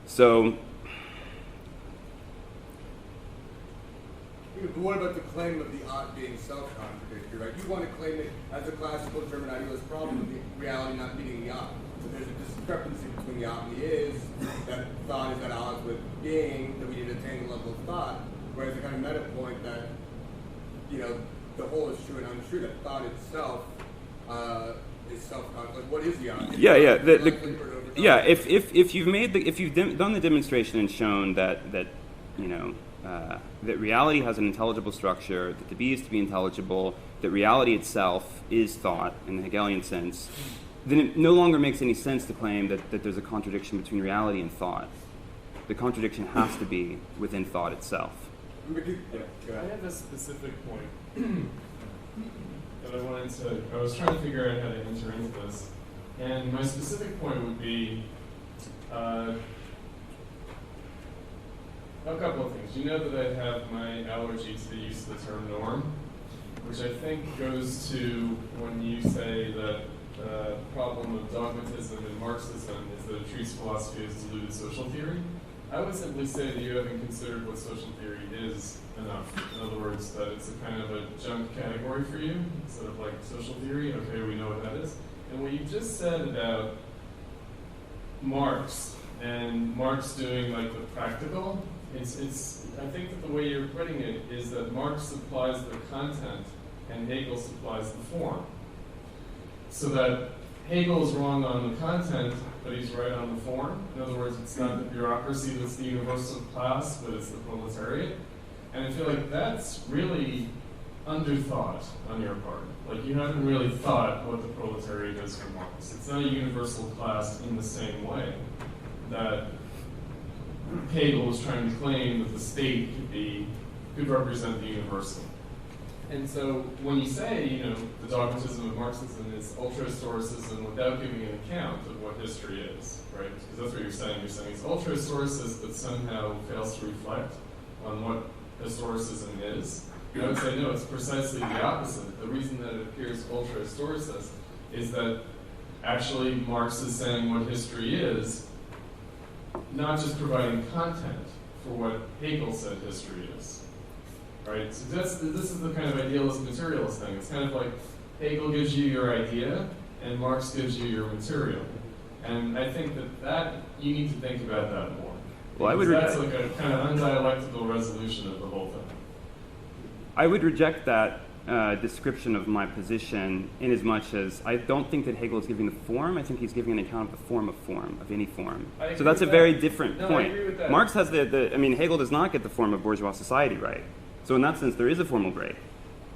So, what about the claim of the odd being self-contradictory, right? You want to claim it as a classical German idealist problem of the reality not meeting the odd. So there's a discrepancy between the odd and the is, that thought is at odds with being, that we need to attain the level of thought, whereas the kind of meta point that, you know, the whole is true and untrue, that thought itself is self-contradictory. Like, what is the odd? Yeah, if you've done the demonstration and shown that you know, that reality has an intelligible structure, that the be is to be intelligible, that reality itself is thought in the Hegelian sense, then it no longer makes any sense to claim that there's a contradiction between reality and thought. The contradiction has to be within thought itself. I have a specific point that I was trying to figure out how to enter into this. And my specific point would be a couple of things. You know that I have my allergy to the use of the term norm, which I think goes to when you say that the problem of dogmatism in Marxism is that it treats philosophy as diluted social theory. I would simply say that you haven't considered what social theory is enough. In other words, that it's a kind of a junk category for you, instead of like social theory, okay, we know what that is. And what you just said about Marx, and Marx doing like the practical, it's I think that the way you're putting it is that Marx supplies the content and Hegel supplies the form. So that Hegel is wrong on the content, but he's right on the form. In other words, it's not the bureaucracy that's the universal class, but it's the proletariat. And I feel like that's really underthought on your part. Like, you haven't really thought what the proletariat is for Marx. It's not a universal class in the same way that Hegel was trying to claim that the state could represent the universal. And so when you say, the dogmatism of Marxism is ultra-historicism without giving an account of what history is, right? Because that's what you're saying. You're saying it's ultra-historicist but somehow fails to reflect on what historicism is. I would say no, it's precisely the opposite. The reason that it appears ultra-historicist is that actually Marx is saying what history is, not just providing content for what Hegel said history is. Right? So this is the kind of idealist materialist thing. It's kind of like Hegel gives you your idea and Marx gives you your material. And I think that you need to think about that more. Well, that's like a kind of undialectical resolution of the whole thing. I would reject that description of my position in as much as I don't think that Hegel is giving the form. I think he's giving an account of the form, of any form. So that's a very different point. I agree with that. Marx has Hegel does not get the form of bourgeois society right. So in that sense, there is a formal grade.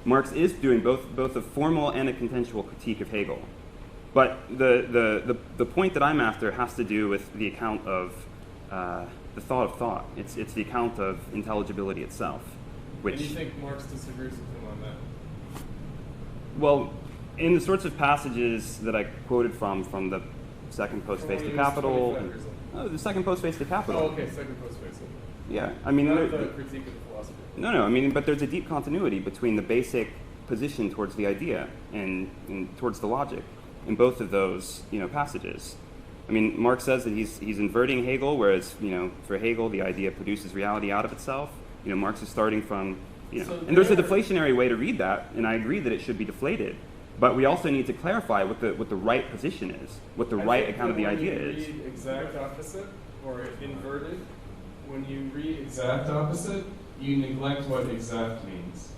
Marx is doing both a formal and a contextual critique of Hegel. But the point that I'm after has to do with the account of the thought of thought. It's the account of intelligibility itself. Which, and you think Marx disagrees with him on that? Well, in the sorts of passages that I quoted from the second post-face to capital, the second post-face to capital. Oh, okay, second post-face. Yeah, Not the critique of the philosophy. No, but there's a deep continuity between the basic position towards the idea and towards the logic in both of those, passages. Marx says that he's inverting Hegel, whereas, for Hegel, the idea produces reality out of itself. Marx is starting from, and there's a deflationary way to read that, and I agree that it should be deflated. But we also need to clarify what the right position is, what the right account of the idea is. When you read exact opposite or inverted, when you read exact opposite, you neglect what exact means.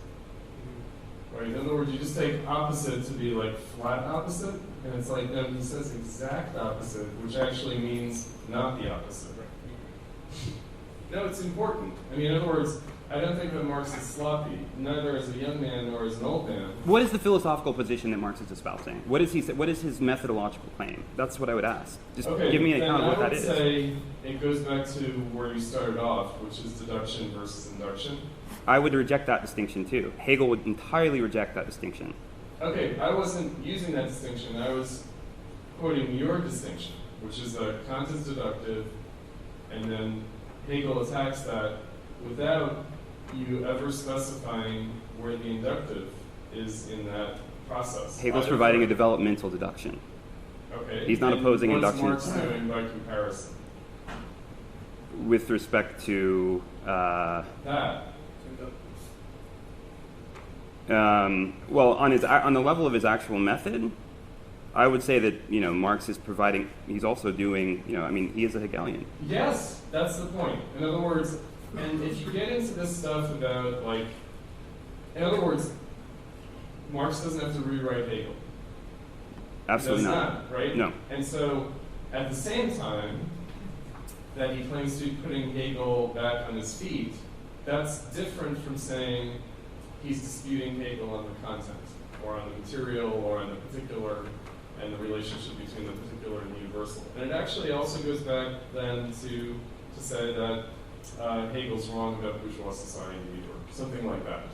Right? In other words, you just take opposite to be like flat opposite, and it's like, no, he says exact opposite, which actually means not the opposite. No, it's important. In other words, I don't think that Marx is sloppy, neither as a young man nor as an old man. What is the philosophical position that Marx is espousing? What is his methodological claim? That's what I would ask. Just give me an account of what that is. I would say it goes back to where you started off, which is deduction versus induction. I would reject that distinction too. Hegel would entirely reject that distinction. Okay, I wasn't using that distinction. I was quoting your distinction, which is that Kant is deductive, and then Hegel attacks that without you ever specifying where the inductive is in that process. Hegel's providing a developmental deduction. Okay. He's not opposing induction. What's Marx doing by comparison? With respect to that. Well, on the level of his actual method, I would say that Marx is providing. He's also doing. He is a Hegelian. Yes, that's the point. In other words, and if you get into this stuff about in other words, Marx doesn't have to rewrite Hegel. Absolutely not, right? No. And so, at the same time that he claims to be putting Hegel back on his feet, that's different from saying he's disputing Hegel on the content, or on the material, or on the particular, and the relationship between the particular and the universal. And it actually also goes back then to say that Hegel's wrong about bourgeois society or something like that.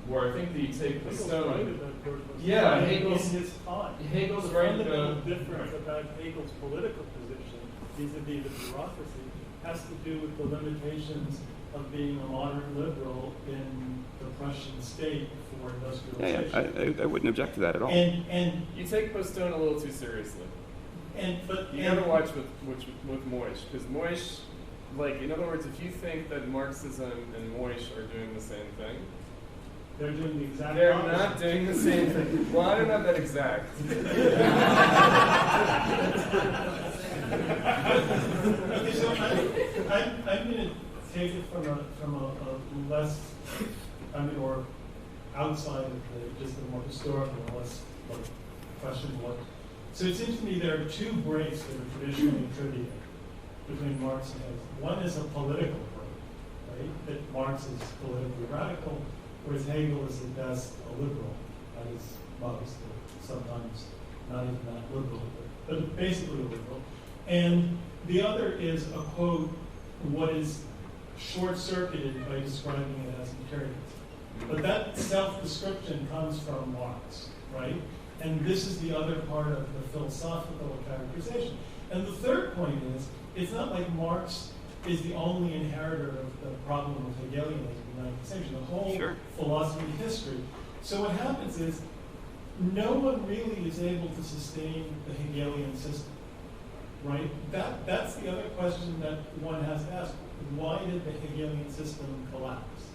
Where I think that you take the stone. Right about bourgeois Yeah, society Hegel's in his time. Hegel's The right fundamental about difference about Hegel's political position vis-a-vis the bureaucracy has to do with the limitations of being a modern liberal in the Prussian state for industrialization. I wouldn't object to that at all. And you take Postone a little too seriously. but You gotta watch with Moish, because Moish, in other words, if you think that Marxism and Moish are doing the same thing, they're doing the exact they're opposite. not doing the same thing. Well, I don't know that exact. Okay, so I'm going to take it from a less, or outside of just the more historical, less questionable. So it seems to me there are two breaks that are traditionally attributed between Marx and Hegel. One is a political break, right? That Marx is politically radical, whereas Hegel is at best a liberal, that is most, or sometimes not even that liberal, but basically a liberal. And the other is a quote, what is short-circuited by describing it as materialism. But that self-description comes from Marx, right? And this is the other part of the philosophical characterization. And the third point is, it's not like Marx is the only inheritor of the problem of Hegelianism in the 19th century, the whole philosophy history. So what happens is, no one really is able to sustain the Hegelian system, right? That's the other question that one has to ask. Why did the Hegelian system collapse,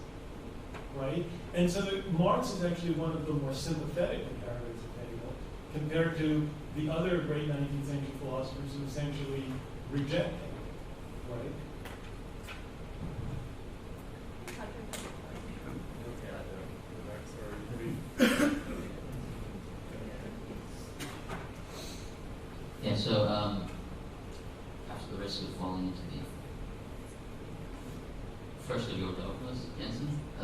right? And so Marx is actually one of the more sympathetic inheritors of Hegel compared to the other great 19th century philosophers who essentially reject Hegel, right? Yeah, so after the risk of falling into the first of your dogmas, Jensen, I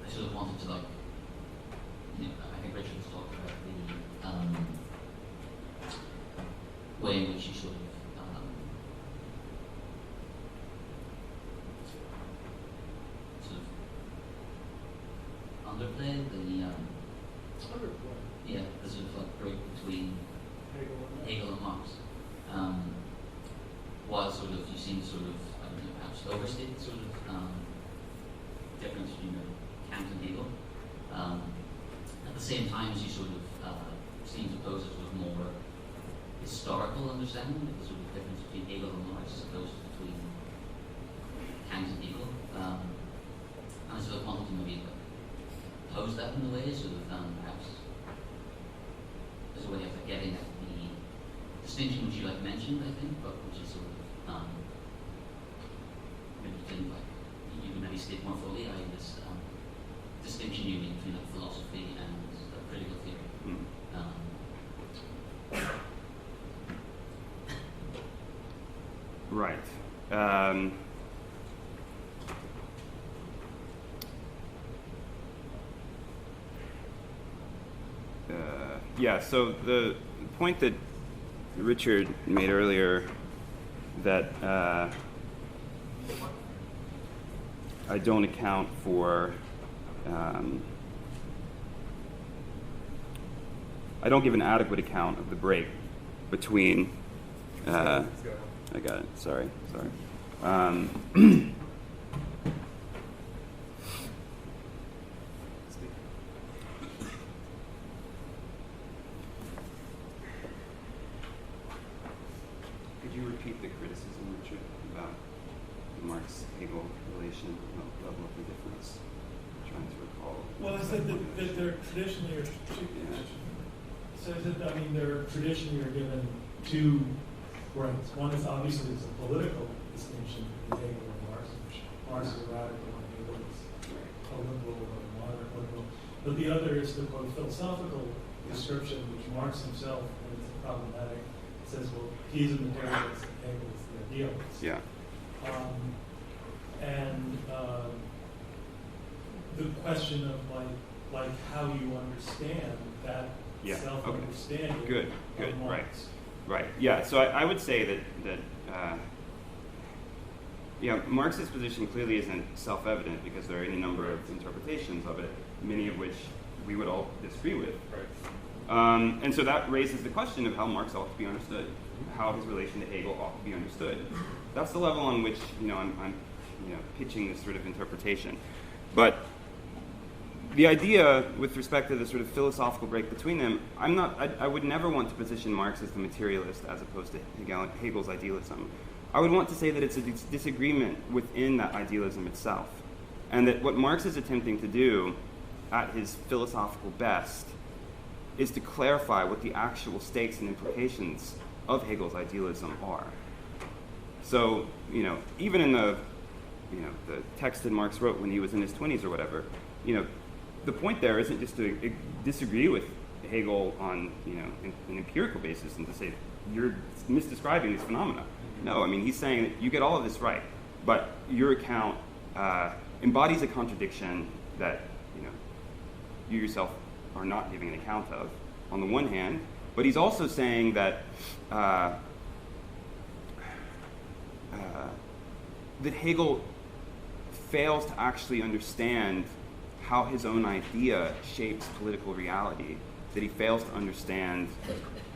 sort of wanted to, like, I think Richard was talking about the way in which you sort of underplay the yeah, the sort of like break between Hegel and Marx. While sort of you seem to sort of perhaps overstate sort of difference between Kant and Hegel. At the same time as you sort of seem to pose a sort of more historical understanding of the sort of difference between Hegel and Marx as opposed to between Kant and Hegel. And I sort of wanted to maybe pose that in a way, sort of perhaps as a way of getting at the distinction which you mentioned, I think, but which is sort of maybe you can maybe state more fully this distinction you make between philosophy and critical theory. Right. Yeah, so the point that Richard made earlier that I don't account for, I don't give an adequate account of the break between, I got it, sorry. Could you repeat the criticism, Richard, about the Marx-Hegel relation, level of the difference? I'm trying to recall. Well, I said that they're traditionally, they're traditionally given two rights. One is obviously it's a political distinction between Hegel and Marx, which Marx is a radical and Hegel is a liberal or a moderate liberal. But the other is the quote philosophical description, which Marx himself, and it's problematic, says, well, he's a materialist and Hegel is the idealist. Yeah. And the question of like how you understand that self-understanding. Good. Of Marx. Right. Yeah. So I would say that Marx's position clearly isn't self-evident because there are any number of interpretations of it, many of which we would all disagree with. Right. And so that raises the question of how Marx ought to be understood, how his relation to Hegel ought to be understood. That's the level on which I'm pitching this sort of interpretation. But the idea with respect to the sort of philosophical break between them, I would never want to position Marx as the materialist as opposed to Hegel's idealism. I would want to say that it's a disagreement within that idealism itself. And that what Marx is attempting to do at his philosophical best is to clarify what the actual stakes and implications of Hegel's idealism are. So, even in the text that Marx wrote when he was in his 20s or whatever, the point there isn't just to disagree with Hegel on, an empirical basis and to say you're misdescribing these phenomena. No, he's saying that you get all of this right, but your account embodies a contradiction that you yourself are not giving an account of, on the one hand, but he's also saying that that Hegel fails to actually understand how his own idea shapes political reality, that he fails to understand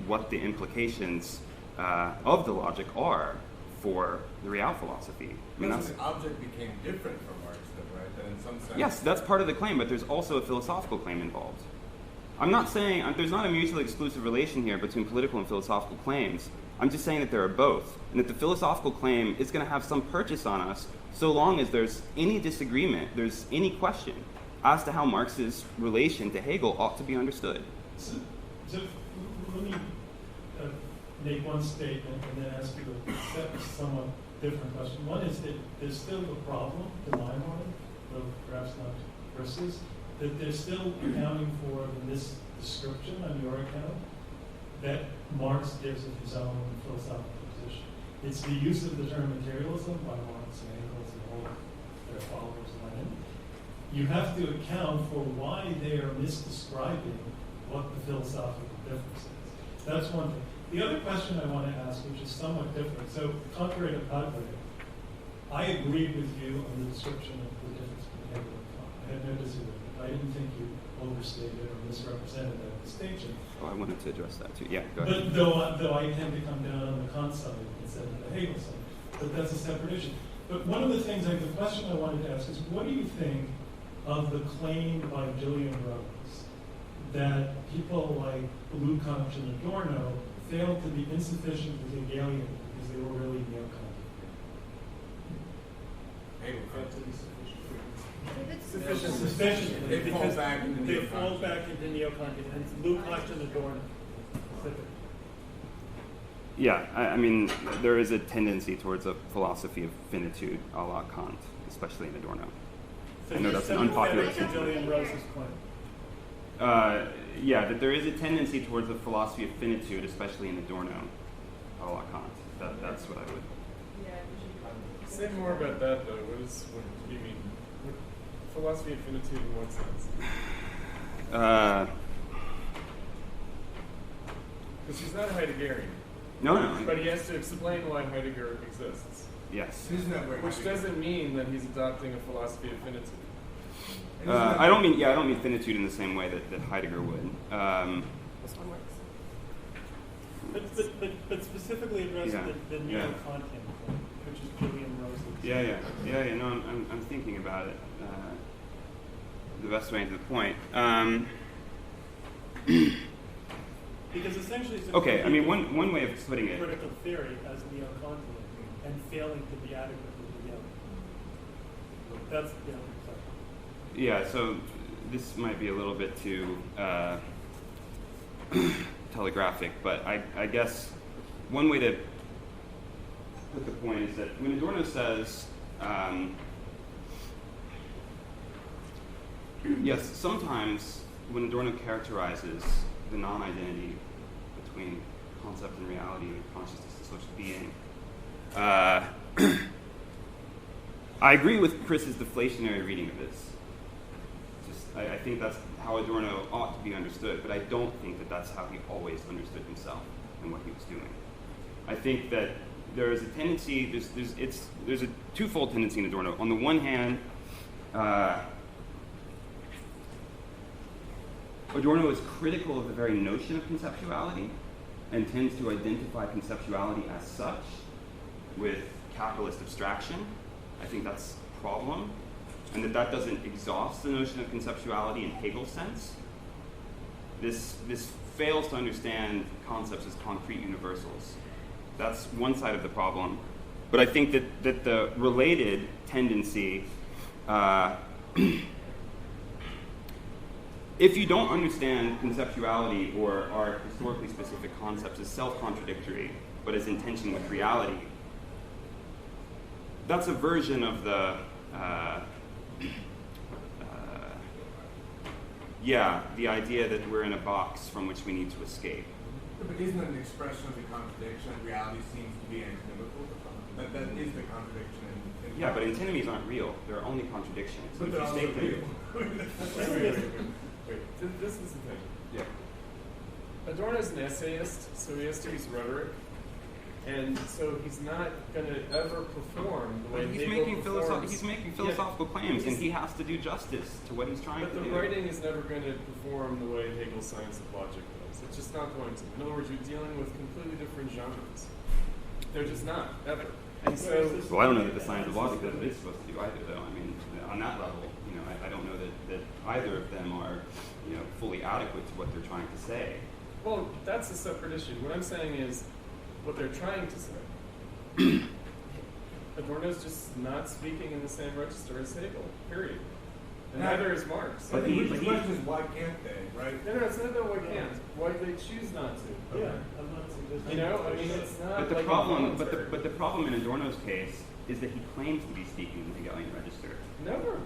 what the implications of the logic are for the real philosophy. I mean, the object became different from Marx, though, right? That in some sense. Yes, that's part of the claim, but there's also a philosophical claim involved. I'm not saying there's not a mutually exclusive relation here between political and philosophical claims. I'm just saying that there are both, and that the philosophical claim is going to have some purchase on us so long as there's any disagreement, there's any question as to how Marx's relation to Hegel ought to be understood. So let me make one statement and then ask you a somewhat different question. One is that there's still a problem, to my mind, though perhaps not Chris's, that they're still accounting for the misdescription on your account that Marx gives of his own philosophical position. It's the use of the term materialism by Marx and Engels and all their followers Lenin. You have to account for why they are misdescribing what the philosophical difference is. That's one thing. The other question I want to ask, which is somewhat different, so contrary to Padre, I agreed with you on the description of the difference between Hegel and Kant. I had no disagreement. I didn't think you overstated or misrepresented that distinction. Oh, I wanted to address that too. Yeah, go ahead. But though I tend to come down on the Kant side instead of the Hegel side, but that's a separate issue. But one of the things, the question I wanted to ask is, what do you think of the claim by Gillian Rose that people like Lukács and Adorno failed to be insufficiently Hegelian because they were really neo-Kantian? Hegel Failed to be sufficient. Sufficient. They fall back into They neo-Kantian. fall back into neo-Kantian, and Lukács and Adorno specifically. Yeah, I mean, there is a tendency towards a philosophy of finitude a la Kant, especially in Adorno. So I know you're that's an unpopular sympathetic to opinion. Gillian Rose's claim. Yeah, that there is a tendency towards a philosophy of finitude, especially in Adorno, a la Kant. That's what I would. Say more about that, though. What do you mean? What, philosophy of finitude in what sense? Because he's not Heideggerian. No. But he has to explain why Heidegger exists. Yes. Isn't that where Which Heidegger- doesn't mean that he's adopting a philosophy of finitude. I don't mean finitude in the same way that Heidegger would. This one works. But specifically address Yeah, the yeah. neo-Kantian claim, which is Gillian Rose's. Yeah. No, I'm thinking about it. The best way to the point. Because essentially it's Okay, I mean, one way of putting it. critical theory as neo-Kantian and failing to be adequately Hegelian. That's the other side. Yeah, so this might be a little bit too telegraphic, but I guess one way to put the point is that when Adorno says, yes, sometimes when Adorno characterizes the non-identity between concept and reality and consciousness and social being, I agree with Chris's deflationary reading of this. I think that's how Adorno ought to be understood, but I don't think that that's how he always understood himself and what he was doing. I think that there is a tendency, there's a twofold tendency in Adorno. On the one hand, Adorno is critical of the very notion of conceptuality and tends to identify conceptuality as such with capitalist abstraction. I think that's a problem, and that doesn't exhaust the notion of conceptuality in Hegel's sense. This fails to understand concepts as concrete universals. That's one side of the problem. But I think that the related tendency, if you don't understand conceptuality or our historically specific concepts as self-contradictory, but as in tension with reality, that's a version of the, the idea that we're in a box from which we need to escape. But isn't it an expression of the contradiction? Reality seems to be antithetical. That is the contradiction in Yeah, but antinomies aren't real. They're only contradictions. So But if they're you also state them, real. Wait, this is the thing. yeah. Adorno's an essayist, so he has to use rhetoric. And so he's not going to ever perform the way But he's Hegel making performs. philosophical claims, and He's- he has to do justice to what he's trying But to the do. writing is never going to perform the way Hegel's science of logic does. It's just not going to. In other words, you're dealing with completely different genres. They're just not, ever. And so, Well, I don't know that the science of logic does what it's supposed to do either, though. I mean, on that level, I don't know that either of them are, fully adequate to what they're trying to say. well, that's a separate issue. What I'm saying is what they're trying to say. Adorno's just not speaking in the same register as Hegel, period. And neither is Marx. But the question is, why can't they, right? No, it's not about why can't. Why they choose not to. Yeah, I'm not suggesting. It's not But the like problem, involuntary. but the problem in Adorno's case is that he claims to be speaking in the Hegelian register. Never.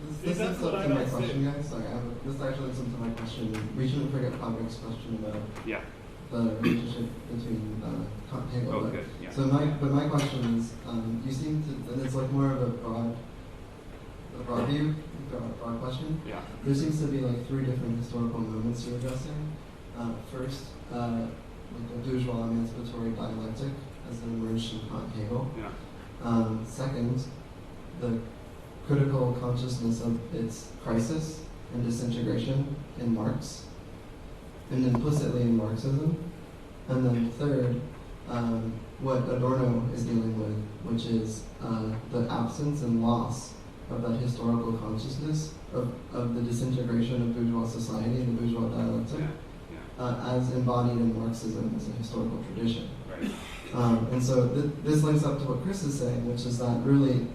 that's This leads what up I to my don't question, see. guys. Sorry, this actually leads up to my question. We shouldn't forget Patrick's question about Yeah. the relationship between Kant and Hegel. Oh, but- good. Yeah. So my question is, you seem to, and it's like more of a broad view, broad question. Yeah. There seems to be like three different historical moments you're addressing. First, like a bourgeois emancipatory dialectic as it emerged in Kant and Hegel. Yeah. Second, the critical consciousness of its crisis and disintegration in Marx, and implicitly in Marxism. And then third, what Adorno is dealing with, which is the absence and loss of that historical consciousness of the disintegration of bourgeois society and the bourgeois dialectic Yeah. as embodied in Marxism as a historical tradition. Right. And so this links up to what Chris is saying, which is that really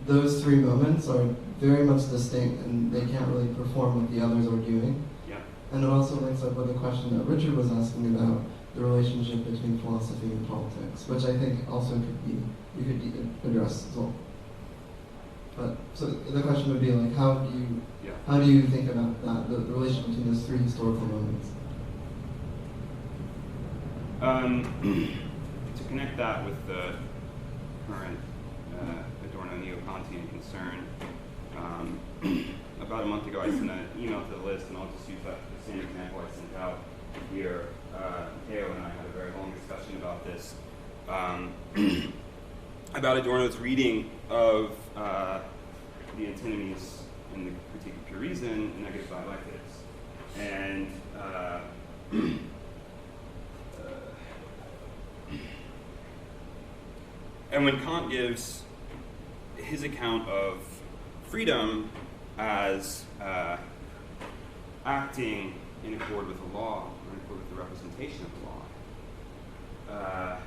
those three moments are very much distinct and they can't really perform what the others are doing. Yeah. And it also links up with the question that Richard was asking about the relationship between philosophy and politics, which I think also you could address as well. But so the question would be like, how do you think about that, the relationship between those three historical moments? To connect that with the current Adorno neo-Kantian concern, about a month ago I sent an email to the list, and I'll just use the same example I sent out here. Theo and I had a very long discussion about this, about Adorno's reading of the antinomies in the Critique of Pure Reason and Negative Dialectics. And and when Kant gives his account of freedom as acting in accord with the law, or in accord with the representation of the law,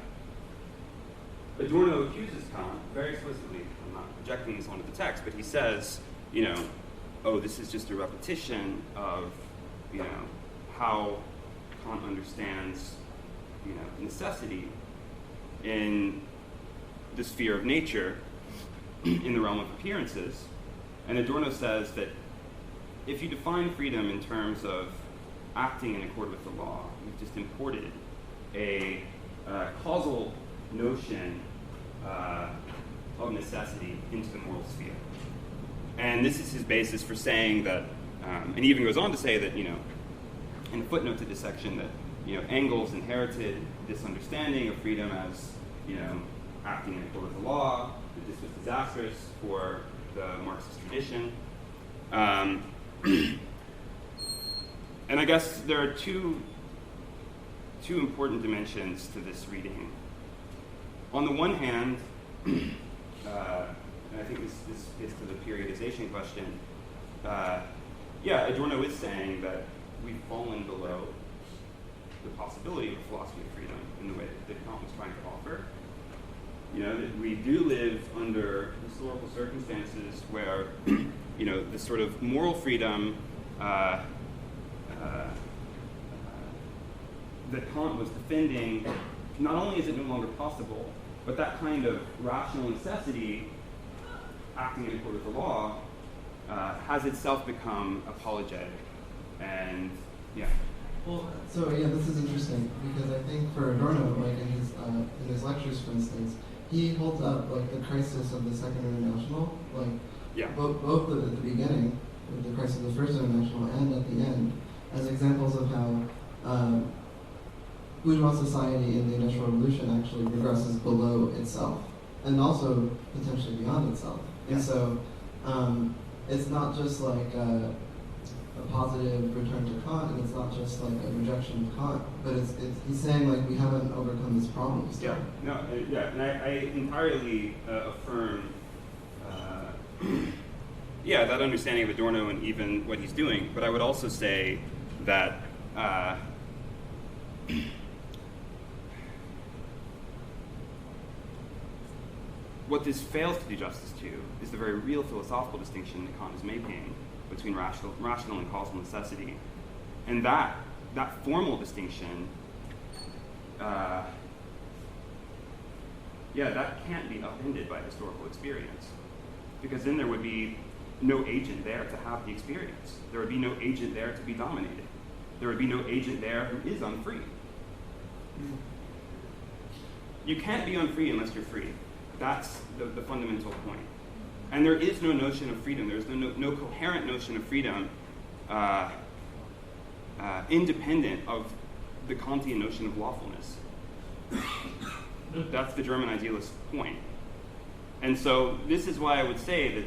Adorno accuses Kant very explicitly. I'm not projecting this onto the text, but he says, this is just a repetition of, how Kant understands, necessity in the sphere of nature, in the realm of appearances. And Adorno says that if you define freedom in terms of acting in accord with the law, you've just imported a causal notion of necessity into the moral sphere. And this is his basis for saying that, and he even goes on to say that, in a footnote to this section, that, Engels inherited this understanding of freedom as, acting in accord with the law, that this was disastrous for the Marxist tradition. And I guess there are two important dimensions to this reading. On the one hand, and I think this gets to the periodization question, Adorno is saying that we've fallen below the possibility of a philosophy of freedom in the way that Kant was trying to offer. That we do live under historical circumstances where, this sort of moral freedom that Kant was defending, not only is it no longer possible, but that kind of rational necessity, acting in accord with the law, has itself become apologetic. And, Well, so this is interesting because I think for Adorno, like in his lectures, for instance, he holds up like the crisis of the Second International, like Yeah. both at the beginning with the crisis of the First International and at the end, as examples of how bourgeois society in the Industrial Revolution actually progresses below itself, and also potentially beyond itself. And so it's not just like a positive return to Kant, and it's not just like a rejection of Kant, but he's saying like we haven't overcome this problem still. And I entirely affirm that understanding of Adorno and even what he's doing, but I would also say that what this fails to do justice to is the very real philosophical distinction that Kant is making between rational and causal necessity. And that formal distinction, that can't be upended by historical experience. Because then there would be no agent there to have the experience. There would be no agent there to be dominated. There would be no agent there who is unfree. You can't be unfree unless you're free. That's the fundamental point. And there is no notion of freedom. There's no coherent notion of freedom independent of the Kantian notion of lawfulness. That's the German idealist point. And so this is why I would say that,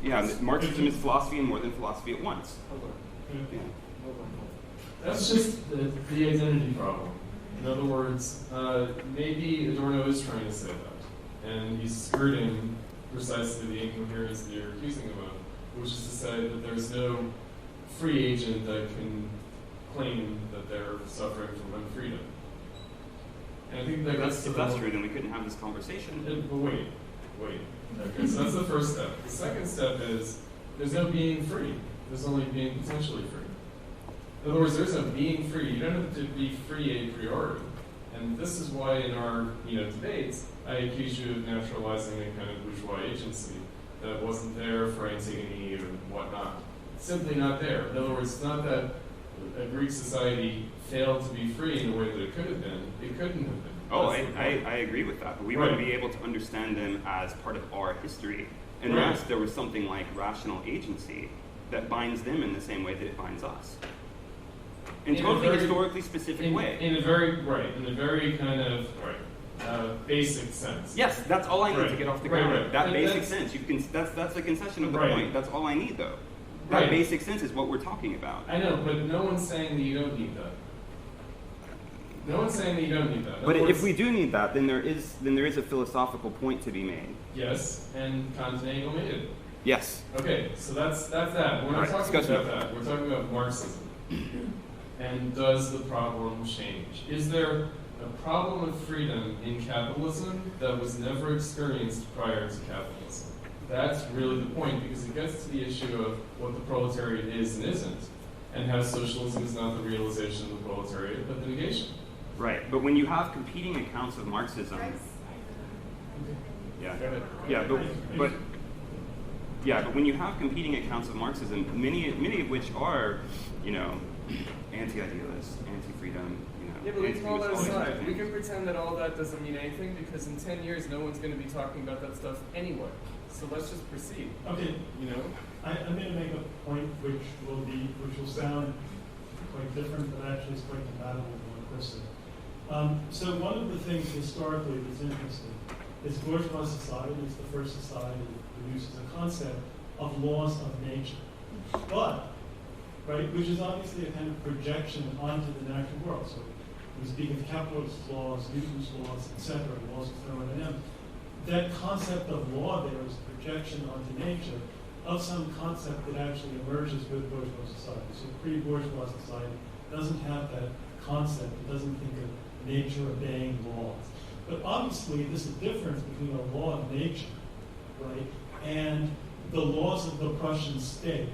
that Marxism is philosophy and more than philosophy at once. Yeah. That's just the identity problem. In other words, maybe Adorno is trying to say that, and he's skirting precisely the incoherence that you're accusing him of, which is to say that there's no free agent that can claim that they're suffering from unfreedom. And I think that If that's true, then we couldn't have this conversation. But wait. Okay, so that's the first step. The second step is there's no being free. There's only being potentially free. In other words, there's no being free. You don't have to be free a priori. And this is why in our debates, I accuse you of naturalizing a kind of bourgeois agency that wasn't there for Antigone or whatnot. It's simply not there. In other words, it's not that a Greek society failed to be free in the way that it could have been. It couldn't have been. Oh, I agree with that. But we wouldn't be able to understand them as part of our history unless there was something like rational agency that binds them in the same way that it binds us. In totally historically specific way. In a very kind of basic sense. Yes, that's all I need to get off the ground. Right. That basic sense. That's the concession of the point. That's all I need, though. That basic sense is what we're talking about. I know, but no one's saying that you don't need that. No one's saying that you don't need that. But if we do need that, then there is a philosophical point to be made. Yes, and Kant and Hegel made it. Yes. Okay, so that's that. We're not talking about that. We're talking about Marxism. And does the problem change? Is there a problem of freedom in capitalism that was never experienced prior to capitalism? That's really the point, because it gets to the issue of what the proletariat is and isn't, and how socialism is not the realization of the proletariat, but the negation. Right, but when you have competing accounts of Marxism, but when you have competing accounts of Marxism, many of which are, anti-idealist, anti-freedom, Yeah, but we can all that aside. We can pretend that all that doesn't mean anything, because in 10 years, no one's going to be talking about that stuff anyway. So let's just proceed. Okay. I'm going to make a point which will sound quite different, but actually is quite compatible with what Chris said. So one of the things historically that's interesting is bourgeois society is the first society that uses a concept of laws of nature. But, which is obviously a kind of projection onto the natural world. So we speak of capitalist laws, Newton's laws, etc., laws of thermodynamics. That concept of law there is a projection onto nature of some concept that actually emerges with bourgeois society. So pre-bourgeois society doesn't have that concept. It doesn't think of nature obeying laws. But obviously, there's a difference between a law of nature, and the laws of the Prussian state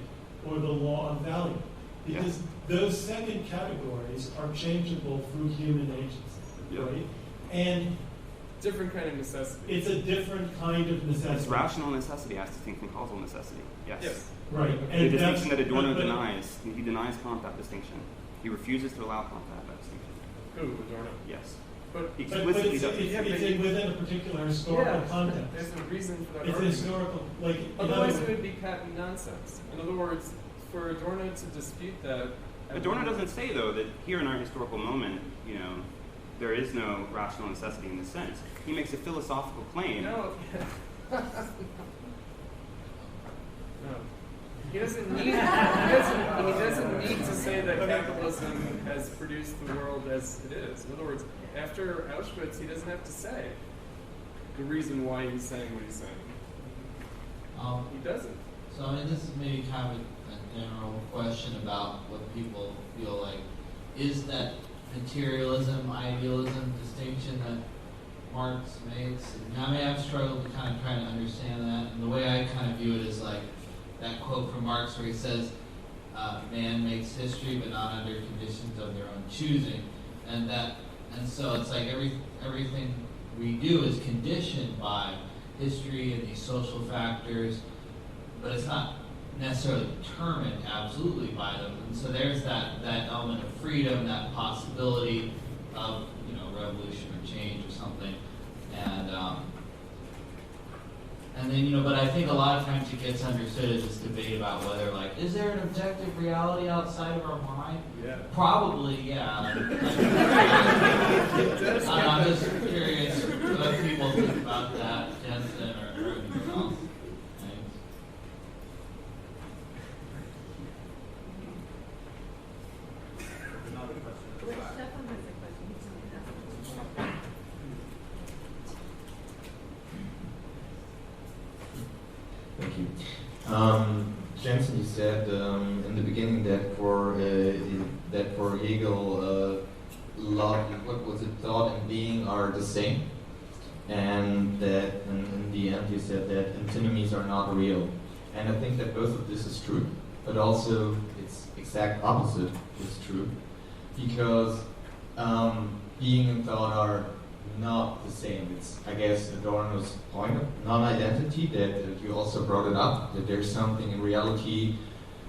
or the law of value. Because those second categories are changeable through human agency, And different kind of necessity. It's a different kind of necessity. It's rational necessity as distinct from causal necessity. Yes. Right. And the distinction that Adorno denies, he denies Kant that distinction. He refuses to allow Kant to have that distinction. Who, Adorno? Yes. But He But explicitly it's doesn't. within a particular historical yeah, context. there's a reason for that It's a argument. historical, like, in other Otherwise, words- it would be patent nonsense. In other words, for Adorno to dispute that, Adorno doesn't say, though, that here in our historical moment, there is no rational necessity in this sense. He makes a philosophical claim. No. No. He doesn't need. He doesn't need to say that capitalism has produced the world as it is. In other words, after Auschwitz, he doesn't have to say the reason why he's saying what he's saying. He doesn't. So I mean, this is maybe kind of a general question about what people feel like. Is that materialism, idealism distinction that Marx makes? I mean, I've struggled to kind of try to understand that. And the way I kind of view it is like that quote from Marx where he says, man makes history but not under conditions of their own choosing. And so it's like everything we do is conditioned by history and these social factors, but it's not necessarily determined absolutely by them. And so there's that element of freedom, that possibility of revolution or change or something. And then but I think a lot of times it gets understood as this debate about whether is there an objective reality outside of our mind? Yeah. Probably, yeah. I'm just curious what people think about that, Jensen or anything else. Thanks. Wait, Stefan has a question. He's going to ask. Thank you. Jensen, you said in the beginning that for Hegel, thought and being are the same, and that in the end you said that antinomies are not real. And I think that both of this is true, but also its exact opposite is true, because being and thought are not the same. It's, I guess, Adorno's point of non-identity that you also brought it up, that there's something in reality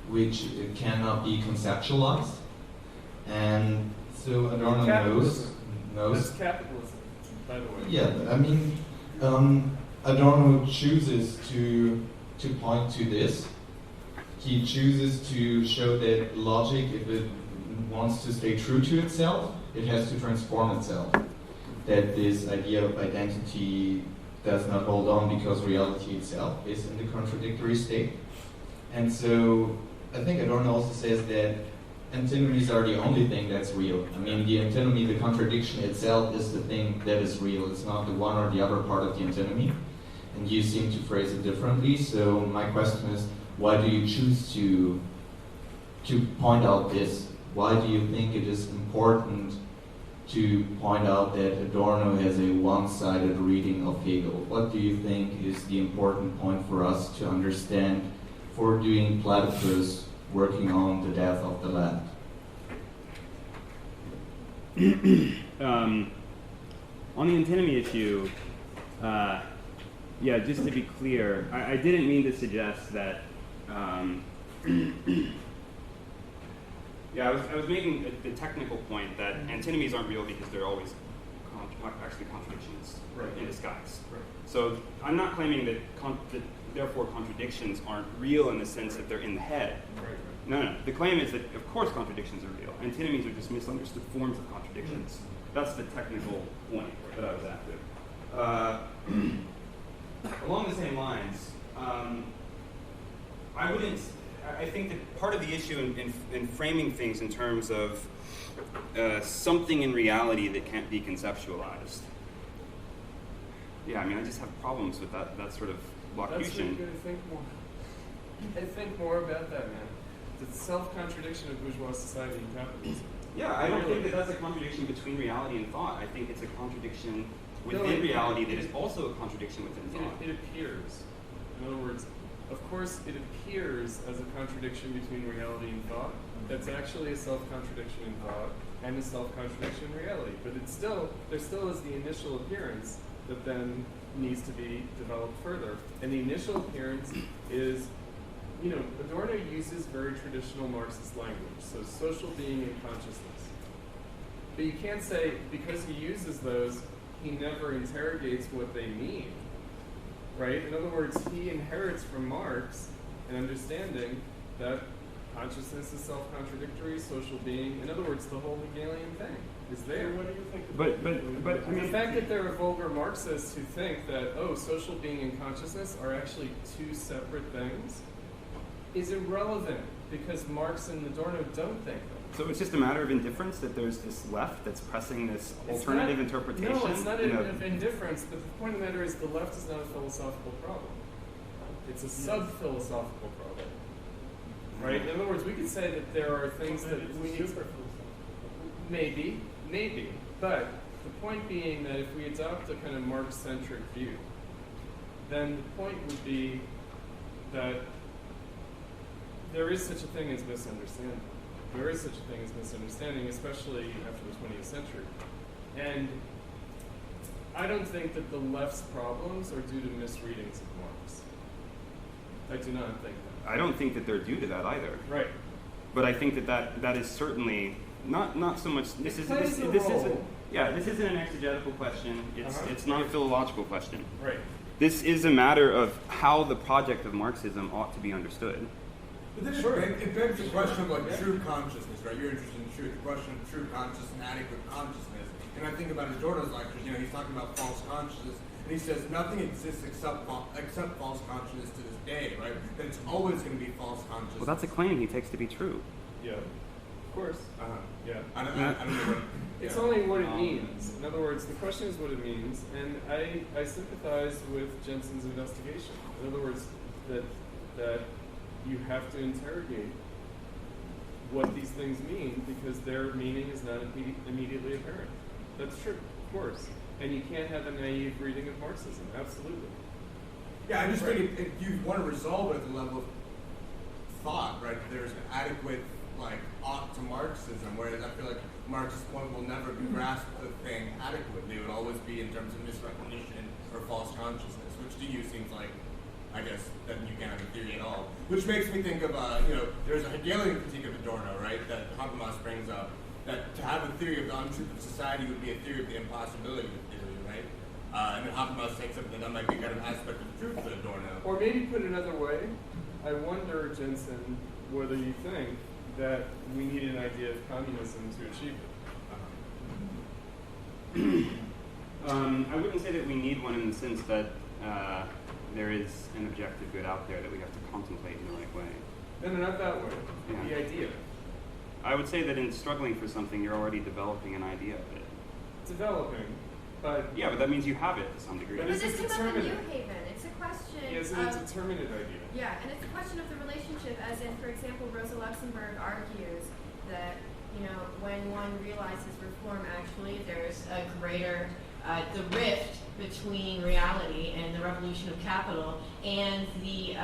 which cannot be conceptualized. And so Adorno knows. That's capitalism, by the way. Yeah, I mean, Adorno chooses to point to this. He chooses to show that logic, if it wants to stay true to itself, it has to transform itself. That this idea of identity does not hold on because reality itself is in the contradictory state. And so I think Adorno also says that antinomies are the only thing that's real. I mean, the antinomy, the contradiction itself is the thing that is real. It's not the one or the other part of the antinomy. And you seem to phrase it differently. So my question is, why do you choose to point out this? Why do you think it is important to point out that Adorno has a one-sided reading of Hegel? What do you think is the important point for us to understand for doing Platypus, working on the death of the lad? On the antinomy issue, just to be clear, I didn't mean to suggest that. I was making the technical point that antinomies aren't real because they're always actually contradictions in disguise. Right. So I'm not claiming that therefore contradictions aren't real in the sense that they're in the head. Right. No. The claim is that, of course, contradictions are real. Antinomies are just misunderstood forms of contradictions. That's the technical point that I was after. Along the same lines, I think that part of the issue in framing things in terms of something in reality that can't be conceptualized. I just have problems with that sort of locution. That's what you think more. I think more about that, man. The self-contradiction of bourgeois society and capitalism. Yeah, I don't think that that's a contradiction between reality and thought. I think it's a contradiction within reality that is also a contradiction within thought. It appears. In other words, of course, it appears as a contradiction between reality and thought. That's actually a self-contradiction in thought and a self-contradiction in reality. But there still is the initial appearance that then needs to be developed further. And the initial appearance is, Adorno uses very traditional Marxist language, so social being and consciousness. But you can't say, because he uses those, he never interrogates what they mean, right? In other words, he inherits from Marx an understanding that consciousness is self-contradictory, social being. In other words, the whole Hegelian thing is there. What do you think? But I mean, The fact that there are vulgar Marxists who think that, oh, social being and consciousness are actually two separate things is irrelevant, because Marx and Adorno don't think that. so it's just a matter of indifference that there's this left that's pressing this alternative interpretation. No, it's not in of indifference, but the point of the matter is the left is not a philosophical problem. It's a sub-philosophical problem. Right? In other words, we could say that there are things that we need to... Maybe. But the point being that if we adopt a kind of Marx-centric view, then the point would be that there is such a thing as misunderstanding. There is such a thing as misunderstanding, especially after the 20th century. And I don't think that the left's problems are due to misreadings of Marx. I do not think that. I don't think that they're due to that either. Right. But I think that is certainly not so much. This isn't an exegetical question. It's not a philological question. Right. This is a matter of how the project of Marxism ought to be understood. But then it begs the question of like true consciousness, right? You're interested in truth, the question of true consciousness and adequate consciousness. And I think about Adorno's lectures, he's talking about false consciousness, and he says nothing exists except false consciousness to this day, right? That it's always going to be false consciousness. Well, that's a claim he takes to be true. Yeah. Of course. Yeah. I don't know what... It's only what it means. In other words, the question is what it means, and I sympathize with Jensen's investigation. In other words, that you have to interrogate what these things mean because their meaning is not immediately apparent. That's true, of course. And you can't have a naive reading of Marxism, absolutely. Yeah, I just think if you want to resolve it at the level of thought, right, there's an adequate, ought to Marxism, whereas I feel like Marx's point will never grasp the thing adequately. It would always be in terms of misrecognition or false consciousness, which to you seems like, I guess, that you can't have a theory at all. Which makes me think of, there's a Hegelian critique of Adorno, right, that Habermas brings up, that to have a theory of the untruth of society would be a theory of the impossibility of theory, right? And then Habermas takes up that might be kind of aspect of truth to Adorno. Or maybe put another way, I wonder, Jensen, whether you think that we need an idea of communism to achieve it. I wouldn't say that we need one in the sense that there is an objective good out there that we have to contemplate in the right way. No, not that way. Yeah. The idea. I would say that in struggling for something, you're already developing an idea of it. Developing, but... Yeah, but that means you have it to some degree. But this came up in New Haven. It's a question It's a determinate idea. Yeah, and it's a question of the relationship, as in, for example, Rosa Luxemburg argues that, when one realizes reform, actually, there's a greater, the rift between reality and the revolution of capital and the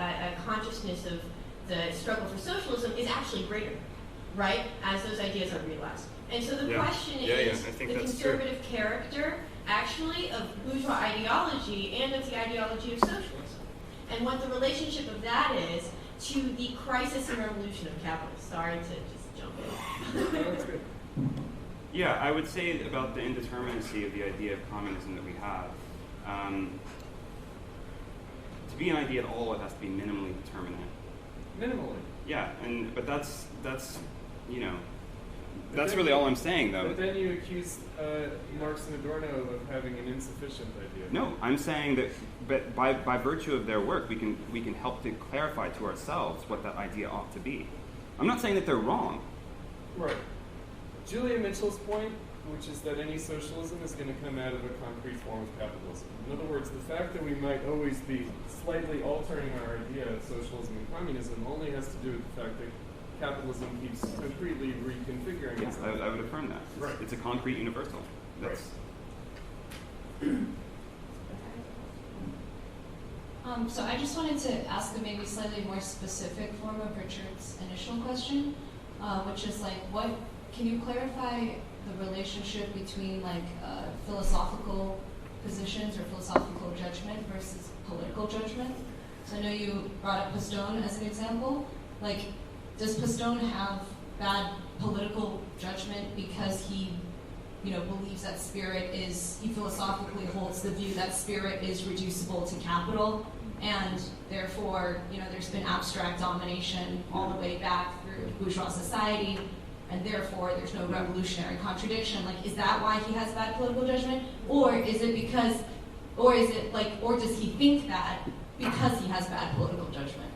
consciousness of the struggle for socialism is actually greater, right, as those ideas are realized. And so the question is the conservative character, actually, of bourgeois ideology and of the ideology of socialism, and what the relationship of that is to the crisis and revolution of capital. Sorry to just jump in. That's good. Yeah, I would say about the indeterminacy of the idea of communism that we have. To be an idea at all, it has to be minimally determinate. Minimally. Yeah, but that's that's really all I'm saying, though. But then you accuse Marx and Adorno of having an insufficient idea. No, I'm saying that, but by virtue of their work, we can help to clarify to ourselves what that idea ought to be. I'm not saying that they're wrong. Right. Julia Mitchell's point, which is that any socialism is going to come out of a concrete form of capitalism. In other words, the fact that we might always be slightly altering our idea of socialism and communism only has to do with the fact that capitalism keeps concretely reconfiguring Yes, itself. I would affirm that. Right. It's a concrete universal. That's, So I just wanted to ask a maybe slightly more specific form of Richard's initial question, which is what can you clarify the relationship between philosophical positions or philosophical judgment versus political judgment? So I know you brought up Pistone as an example. Does Pistone have bad political judgment because he believes that spirit is, he philosophically holds the view that spirit is reducible to capital, and therefore, there's been abstract domination all the way back through bourgeois society, and therefore there's no revolutionary contradiction. Like, is that why he has bad political judgment? Or is it because, or does he think that because he has bad political judgment?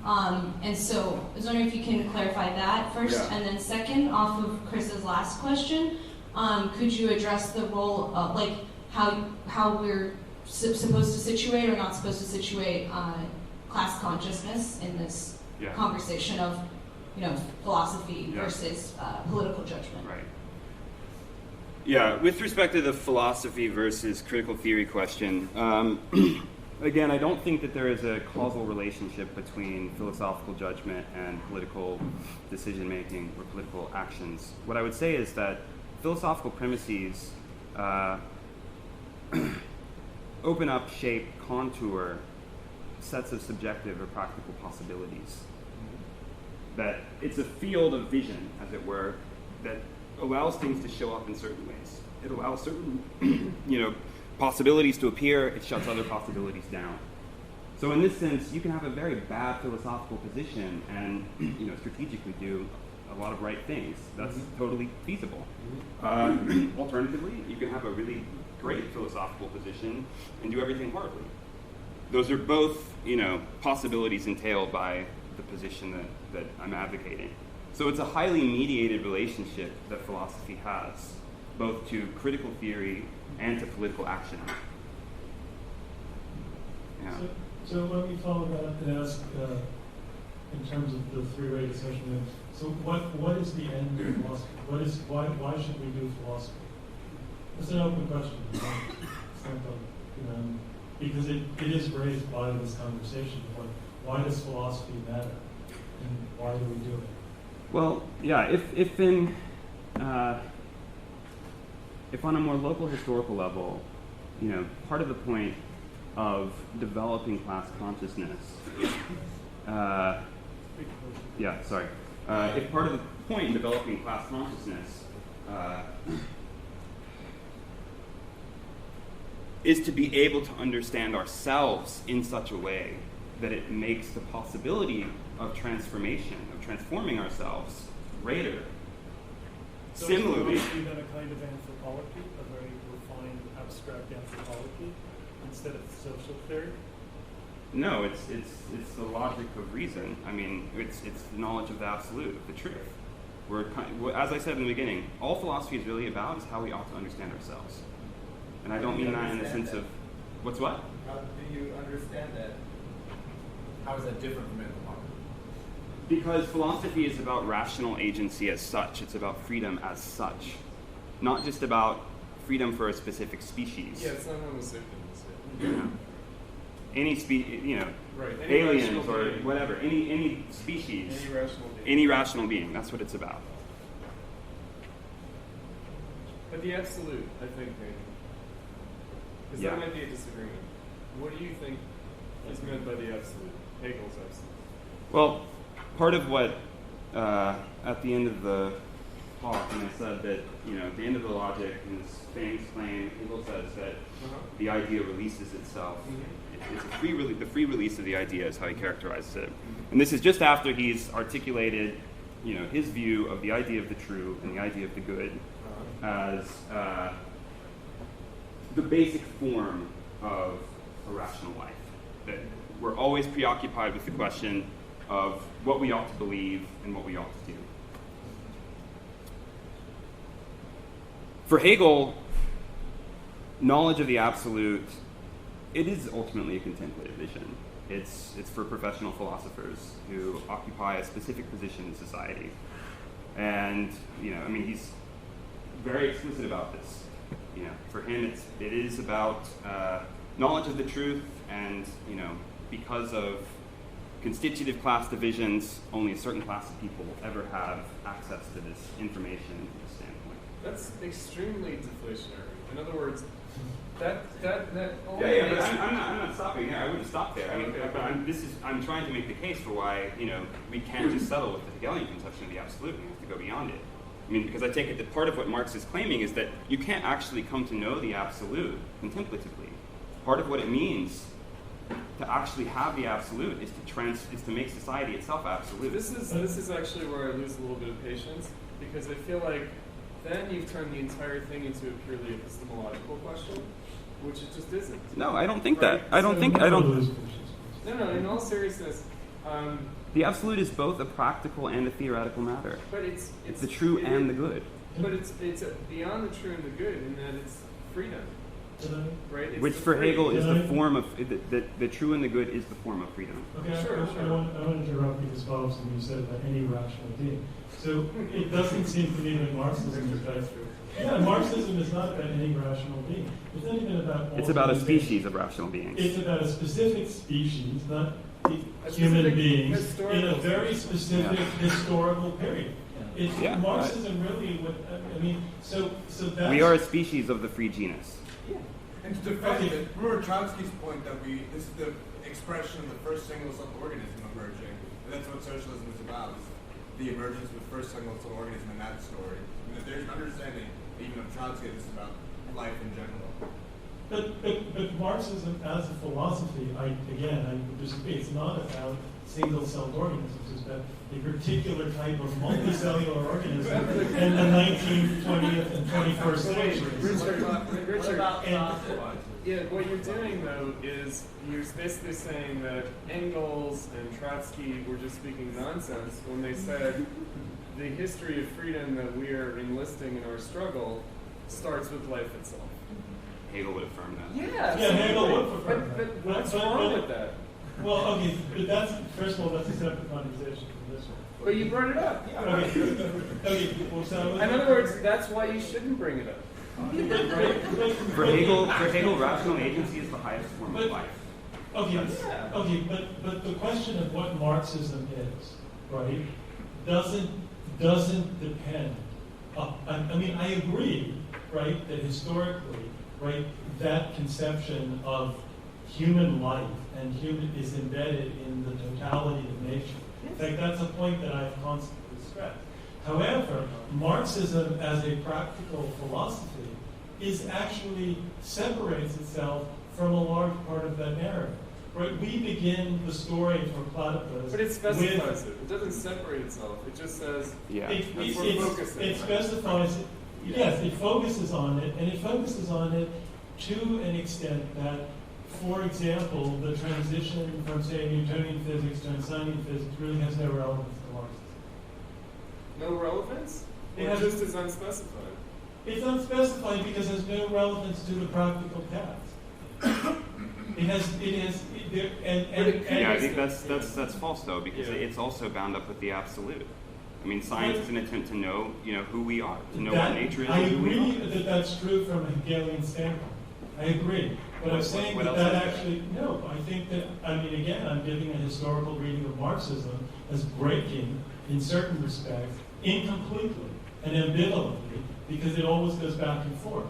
And so I was wondering if you can clarify that first, and then second, off of Chris's last question, could you address the role of, how we're supposed to situate or not supposed to situate class consciousness in this conversation of, philosophy versus political judgment? Right. Yeah, with respect to the philosophy versus critical theory question, again, I don't think that there is a causal relationship between philosophical judgment and political decision-making or political actions. What I would say is that philosophical premises open up, shape, contour sets of subjective or practical possibilities. That it's a field of vision, as it were, that allows things to show up in certain ways. It allows certain, possibilities to appear. It shuts other possibilities down. So in this sense, you can have a very bad philosophical position and, strategically do a lot of right things. That's totally feasible. Alternatively, you can have a really great philosophical position and do everything horribly. Those are both, possibilities entailed by the position that I'm advocating. So it's a highly mediated relationship that philosophy has, both to critical theory and to political action. Yeah. So let me follow that up and ask, in terms of the three-way discussion, so what is the end of philosophy? Why should we do philosophy? It's an open question. It's not, because it is raised by this conversation. Why does philosophy matter, and why do we do it? Well, yeah. If on a more local historical level, part of the point of developing class consciousness, if part of the point in developing class consciousness is to be able to understand ourselves in such a way that it makes the possibility of transformation, of transforming ourselves, greater. So Similarly, is philosophy then a kind of anthropology, a very refined, abstract anthropology, instead of social theory? no, it's the logic of reason. I mean, it's the knowledge of the absolute, of the truth. As I said in the beginning, all philosophy is really about is how we ought to understand ourselves. And I don't mean that in the sense of, what's what? How do you understand that? How is that different from anthropology? Because philosophy is about rational agency as such. It's about freedom as such. Not just about freedom for a specific species. Yeah, it's not Homo sapiens. Yeah. Any species, Right. aliens or whatever, any species. Any rational being. Any rational being, that's what it's about. But the absolute, I think, maybe. Because that might be a disagreement. What do you think is meant by the absolute? Hegel's absolute. Well, part of what, at the end of the talk, when I said that, at the end of the logic, in this famous claim, Hegel says that the idea releases itself. It's the free release of the idea is how he characterizes it. And this is just after he's articulated, his view of the idea of the true and the idea of the good as the basic form of a rational life. That we're always preoccupied with the question of what we ought to believe and what we ought to do. For Hegel, knowledge of the absolute, it is ultimately a contemplative vision. It's for professional philosophers who occupy a specific position in society. And, he's very explicit about this. For him, it is about knowledge of the truth, and, because of constitutive class divisions, only a certain class of people will ever have access to this information and this standpoint. That's extremely deflationary. In other words, that only Yeah, but makes I'm not stopping there. I wouldn't stop there. I'm trying to make the case for why we can't just settle with the Hegelian conception of the absolute. We have to go beyond it. I mean, because I take it that part of what Marx is claiming is that you can't actually come to know the absolute contemplatively. Part of what it means to actually have the absolute is to make society itself absolute. This is actually where I lose a little bit of patience, because I feel like then you've turned the entire thing into a purely epistemological question, which it just isn't. No, I don't think Right? that. I don't think. No, in all seriousness. The absolute is both a practical and a theoretical matter. But it's the true and the good. But it's beyond the true and the good in that it's freedom, right? It's Which the for free. Hegel is the form of the true and the good is the form of freedom. Okay, Sure. I want to interrupt you as follows something you said about any rational being. So it doesn't seem to me that Marxism is about. Yeah, Marxism is not about any rational being. It's not even about. It's about a species of rational beings. It's about a specific species, not A human specific beings, in a historical very specific historical period. It's Yeah, Marxism really would. I mean, so that's. We are a species of the free genus. And to defend it, remember Trotsky's point that this is the expression of the first single cell organism emerging. And that's what socialism is about, is the emergence of the first single cell organism in that story. And that there's an understanding, even of Trotsky, this is about life in general. But Marxism as a philosophy, I would disagree. It's not about single-celled organisms. It's about a particular type of multicellular organism in the 19th, 20th, and 21st centuries. Richard, yeah, what you're doing though is you're basically saying that Engels and Trotsky were just speaking nonsense when they said the history of freedom that we are enlisting in our struggle starts with life itself. Hegel would affirm that. Yeah, Hegel would affirm that. But what's wrong with that? Well, okay, but that's, first of all, that's a separate conversation from this one. But you brought it up. Okay, well, so In other words, that's why you shouldn't bring it up. For Hegel, rational agency is the highest form of life. Okay, but the question of what Marxism is, right, doesn't depend. I mean, I agree, right, that historically, right, that conception of human life and human is embedded in the totality of nature. In fact, that's a point that I've constantly stressed. However, Marxism as a practical philosophy actually separates itself from a large part of that narrative. Right? We begin the story for Platypus. But it specifies it. It doesn't separate itself. It just says it specifies it. Yes, it focuses on it, and it focuses on it to an extent that, for example, the transition from, say, Newtonian physics to Einsteinian physics really has no relevance to Marxism. No relevance? Or just is unspecified? It's unspecified because it has no relevance to the practical task. I think that's false though, because it's also bound up with the absolute. I mean, science is an attempt to know, who we are, to know what nature is. I and who we agree are. that that's true from a Hegelian standpoint. I agree. But I'm saying that actually, no, I think that, again, I'm giving a historical reading of Marxism as breaking, in certain respects, incompletely and ambivalently, because it always goes back and forth,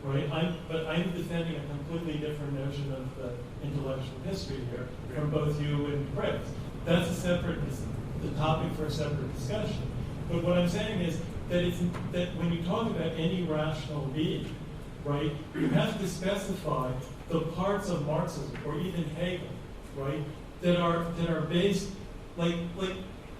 right? But I'm defending a completely different notion of the intellectual history here from both you and Fritz. That's the topic for a separate discussion. But what I'm saying is that when you talk about any rational being, right, you have to specify the parts of Marxism or even Hegel, right, that are based like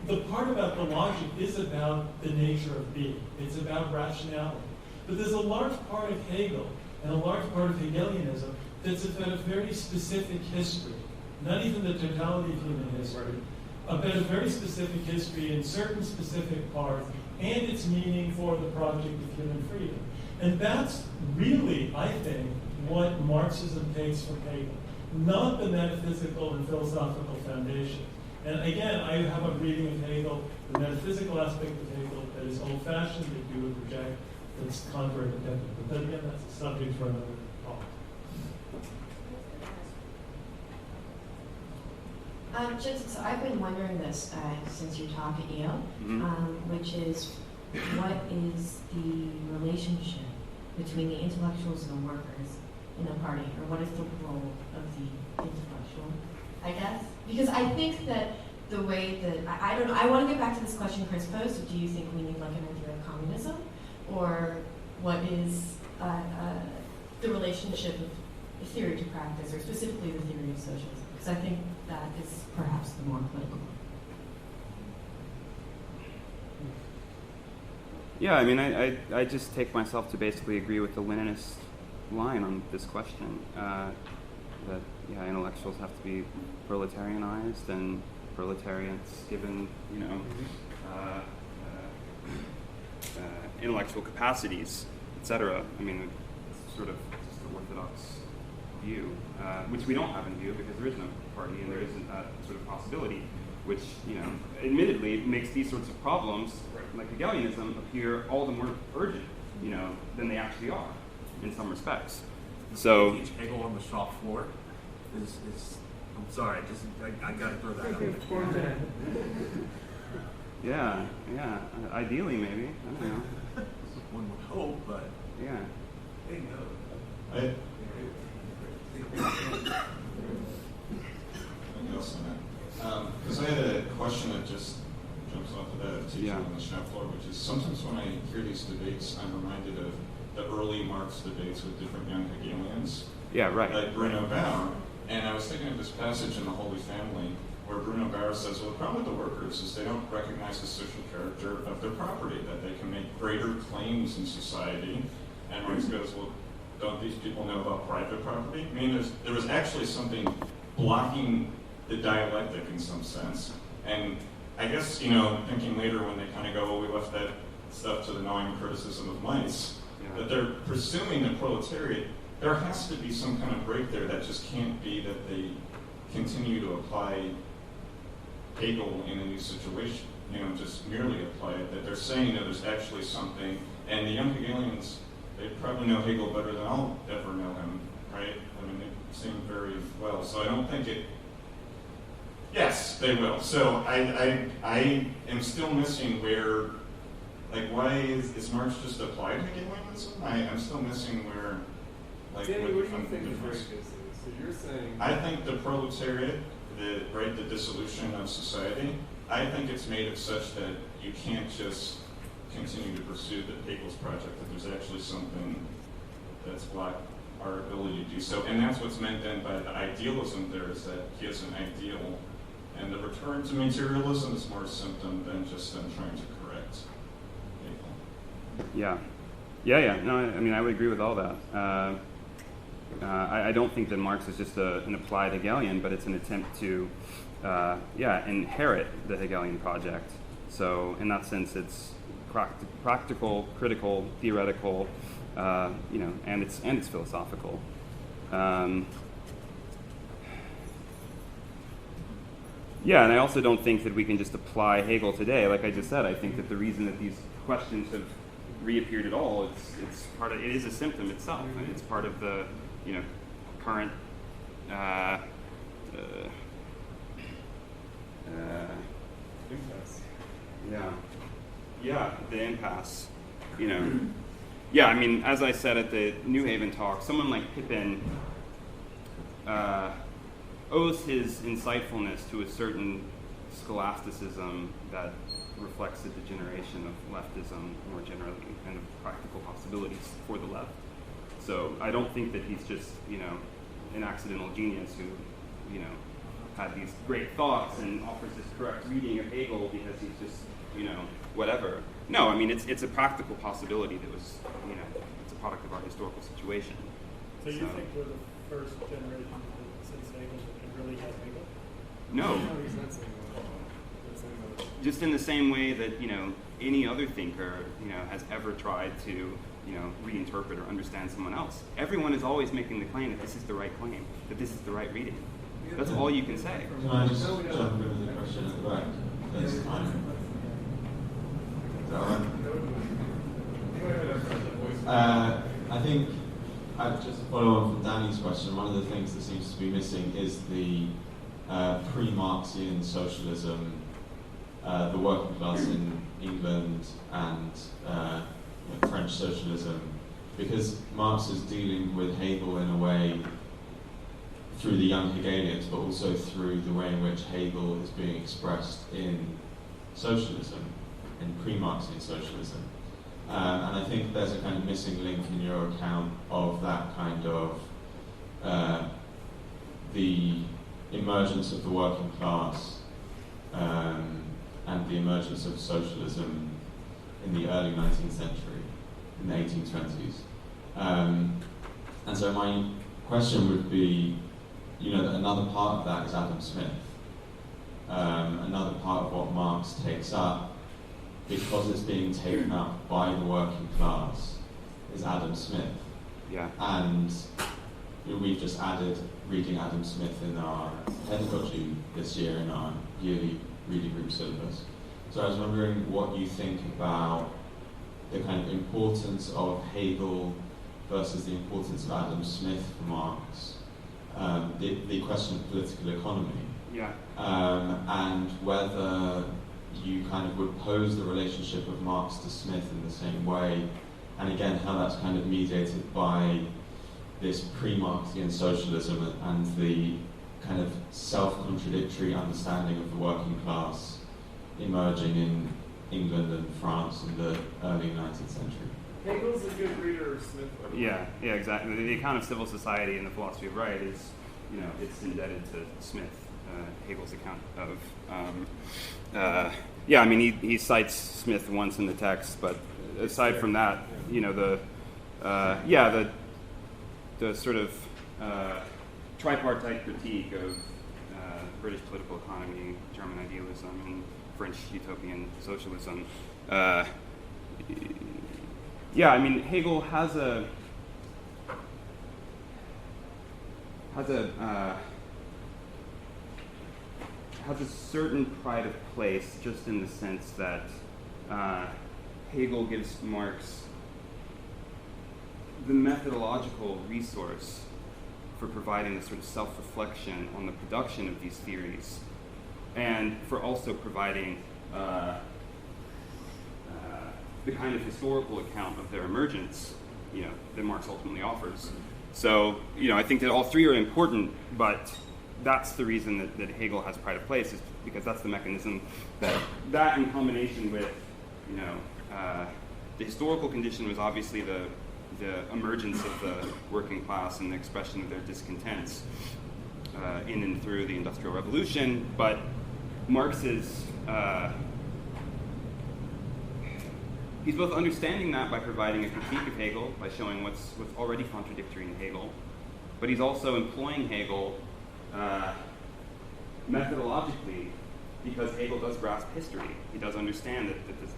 the part about the logic is about the nature of being. It's about rationality. But there's a large part of Hegel and a large part of Hegelianism that's about a very specific history, not even the totality of human history, about a very specific history in certain specific parts and its meaning for the project of human freedom. And that's really, I think, what Marxism takes from Hegel, not the metaphysical and philosophical foundation. And again, I have a reading of Hegel, the metaphysical aspect of Hegel that is old-fashioned, that you would reject, that's contrary to technical. But then again, that's a subject for another talk. Jensen, so I've been wondering this since your talk at Yale, which is what is the relationship between the intellectuals and the workers in the party, or what is the role of the intellectual, I guess? Because I think that the way that, I don't know, I want to get back to this question Chris posed. Do you think we need like an idea of communism? Or what is the relationship of theory to practice, or specifically the theory of socialism? Because I think that is perhaps the more political one. Yeah, I mean, I just take myself to basically agree with the Leninist line on this question, that, yeah, intellectuals have to be proletarianized, and proletarians given, intellectual capacities, etc. I mean, it's sort of just the orthodox view, which we don't have in view because there is no party and there isn't that sort of possibility, which, admittedly makes these sorts of problems, like Hegelianism, appear all the more urgent, than they actually are, in some respects. So teach Hegel on the shop floor is I'm sorry, I got to throw that out there. Yeah, ideally maybe, I don't know. One would hope, but yeah. There you go. Because I had a question that just jumps off of that teaching on the shop floor, which is sometimes when I hear these debates, I'm reminded of the early Marx debates with different young Hegelians. Yeah, right. Like Bruno Bauer. And I was thinking of this passage in the Holy Family where Bruno Bauer says, well, the problem with the workers is they don't recognize the social character of their property, that they can make greater claims in society. And Marx goes, well, don't these people know about private property? I mean, there was actually something blocking the dialectic in some sense. And I guess, thinking later when they kind of go, well, we left that stuff to the gnawing criticism of mice, that they're pursuing the proletariat, there has to be some kind of break there that just can't be that they continue to apply Hegel in a new situation, just merely apply it, that they're saying that there's actually something, and the young Hegelians, they probably know Hegel better than I'll ever know him, right? I mean, they seem very well, so I don't think it, yes, they will. So I am still missing where, like, why is Marx just applied Hegelianism? I'm still missing where, like, Danny, what do you the think the difference. break is? So you're saying... I think the proletariat, the dissolution of society, I think it's made it such that you can't just continue to pursue the Hegel's project, that there's actually something that's blocked our ability to do so. And that's what's meant then by the idealism there, is that he has an ideal, and the return to materialism is more a symptom than just them trying to correct Hegel. Yeah. No, I mean, I would agree with all that. I don't think that Marx is just an applied Hegelian, but it's an attempt to, inherit the Hegelian project. So in that sense, it's practical, critical, theoretical, and it's philosophical. And I also don't think that we can just apply Hegel today. Like I just said, I think that the reason that these questions have reappeared at all, it's part of, it is a symptom itself, and it's part of the current impasse. The impasse. I mean, as I said at the New Haven talk, someone like Pippin owes his insightfulness to a certain scholasticism that reflects the degeneration of leftism more generally and of practical possibilities for the left. So I don't think that he's just, an accidental genius who, had these great thoughts and offers this correct reading of Hegel because he's just, whatever. No, I mean, it's a practical possibility that was, it's a product of our historical situation. So you think we're the first generation since Hegel that really has Hegel? No. No, he's not saying that. Just in the same way that, any other thinker, has ever tried to, reinterpret or understand someone else. Everyone is always making the claim that this is the right claim, that this is the right reading. That's all you can say. Can I just jump into the question at the back? That's fine. Is that right? I think, just to follow on from Danny's question, one of the things that seems to be missing is the pre-Marxian socialism, the working class in England and French socialism, because Marx is dealing with Hegel in a way through the young Hegelians, but also through the way in which Hegel is being expressed in socialism, in pre-Marxian socialism. And I think there's a kind of missing link in your account of that kind of the emergence of the working class and the emergence of socialism in the early 19th century, in the 1820s. And so my question would be, that another part of that is Adam Smith. Another part of what Marx takes up, because it's being taken up by the working class, is Adam Smith. Yeah. And we've just added reading Adam Smith in our pedagogy this year in our yearly reading group syllabus. So I was wondering what you think about the kind of importance of Hegel versus the importance of Adam Smith for Marx, the question of political economy, yeah, and whether you kind of would pose the relationship of Marx to Smith in the same way, and again how that's kind of mediated by this pre-Marxian socialism and the kind of self-contradictory understanding of the working class emerging in England and France in the early 19th century. Hegel's a good reader of Smith. Yeah, exactly. The account of civil society and the philosophy of right is, it's indebted to Smith, Hegel's account of. He cites Smith once in the text, but aside from that, the sort of tripartite critique of British political economy, German idealism, and French utopian socialism. Hegel has a certain pride of place, just in the sense that Hegel gives Marx the methodological resource for providing a sort of self-reflection on the production of these theories, and for also providing the kind of historical account of their emergence, that Marx ultimately offers. So, I think that all three are important, but that's the reason that Hegel has pride of place, is because that's the mechanism that in combination with, the historical condition was obviously the emergence of the working class and the expression of their discontents in and through the Industrial Revolution, but Marx's he's both understanding that by providing a critique of Hegel, by showing what's already contradictory in Hegel, but he's also employing Hegel methodologically, because Hegel does grasp history. He does understand that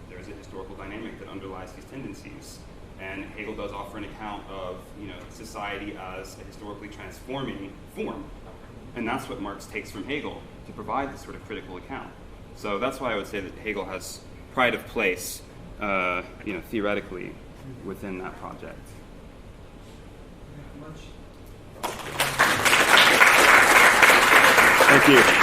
there's a historical dynamic that underlies these tendencies. And Hegel does offer an account of society as a historically transforming form. And that's what Marx takes from Hegel to provide this sort of critical account. So that's why I would say that Hegel has pride of place, theoretically, within that project. Thank you.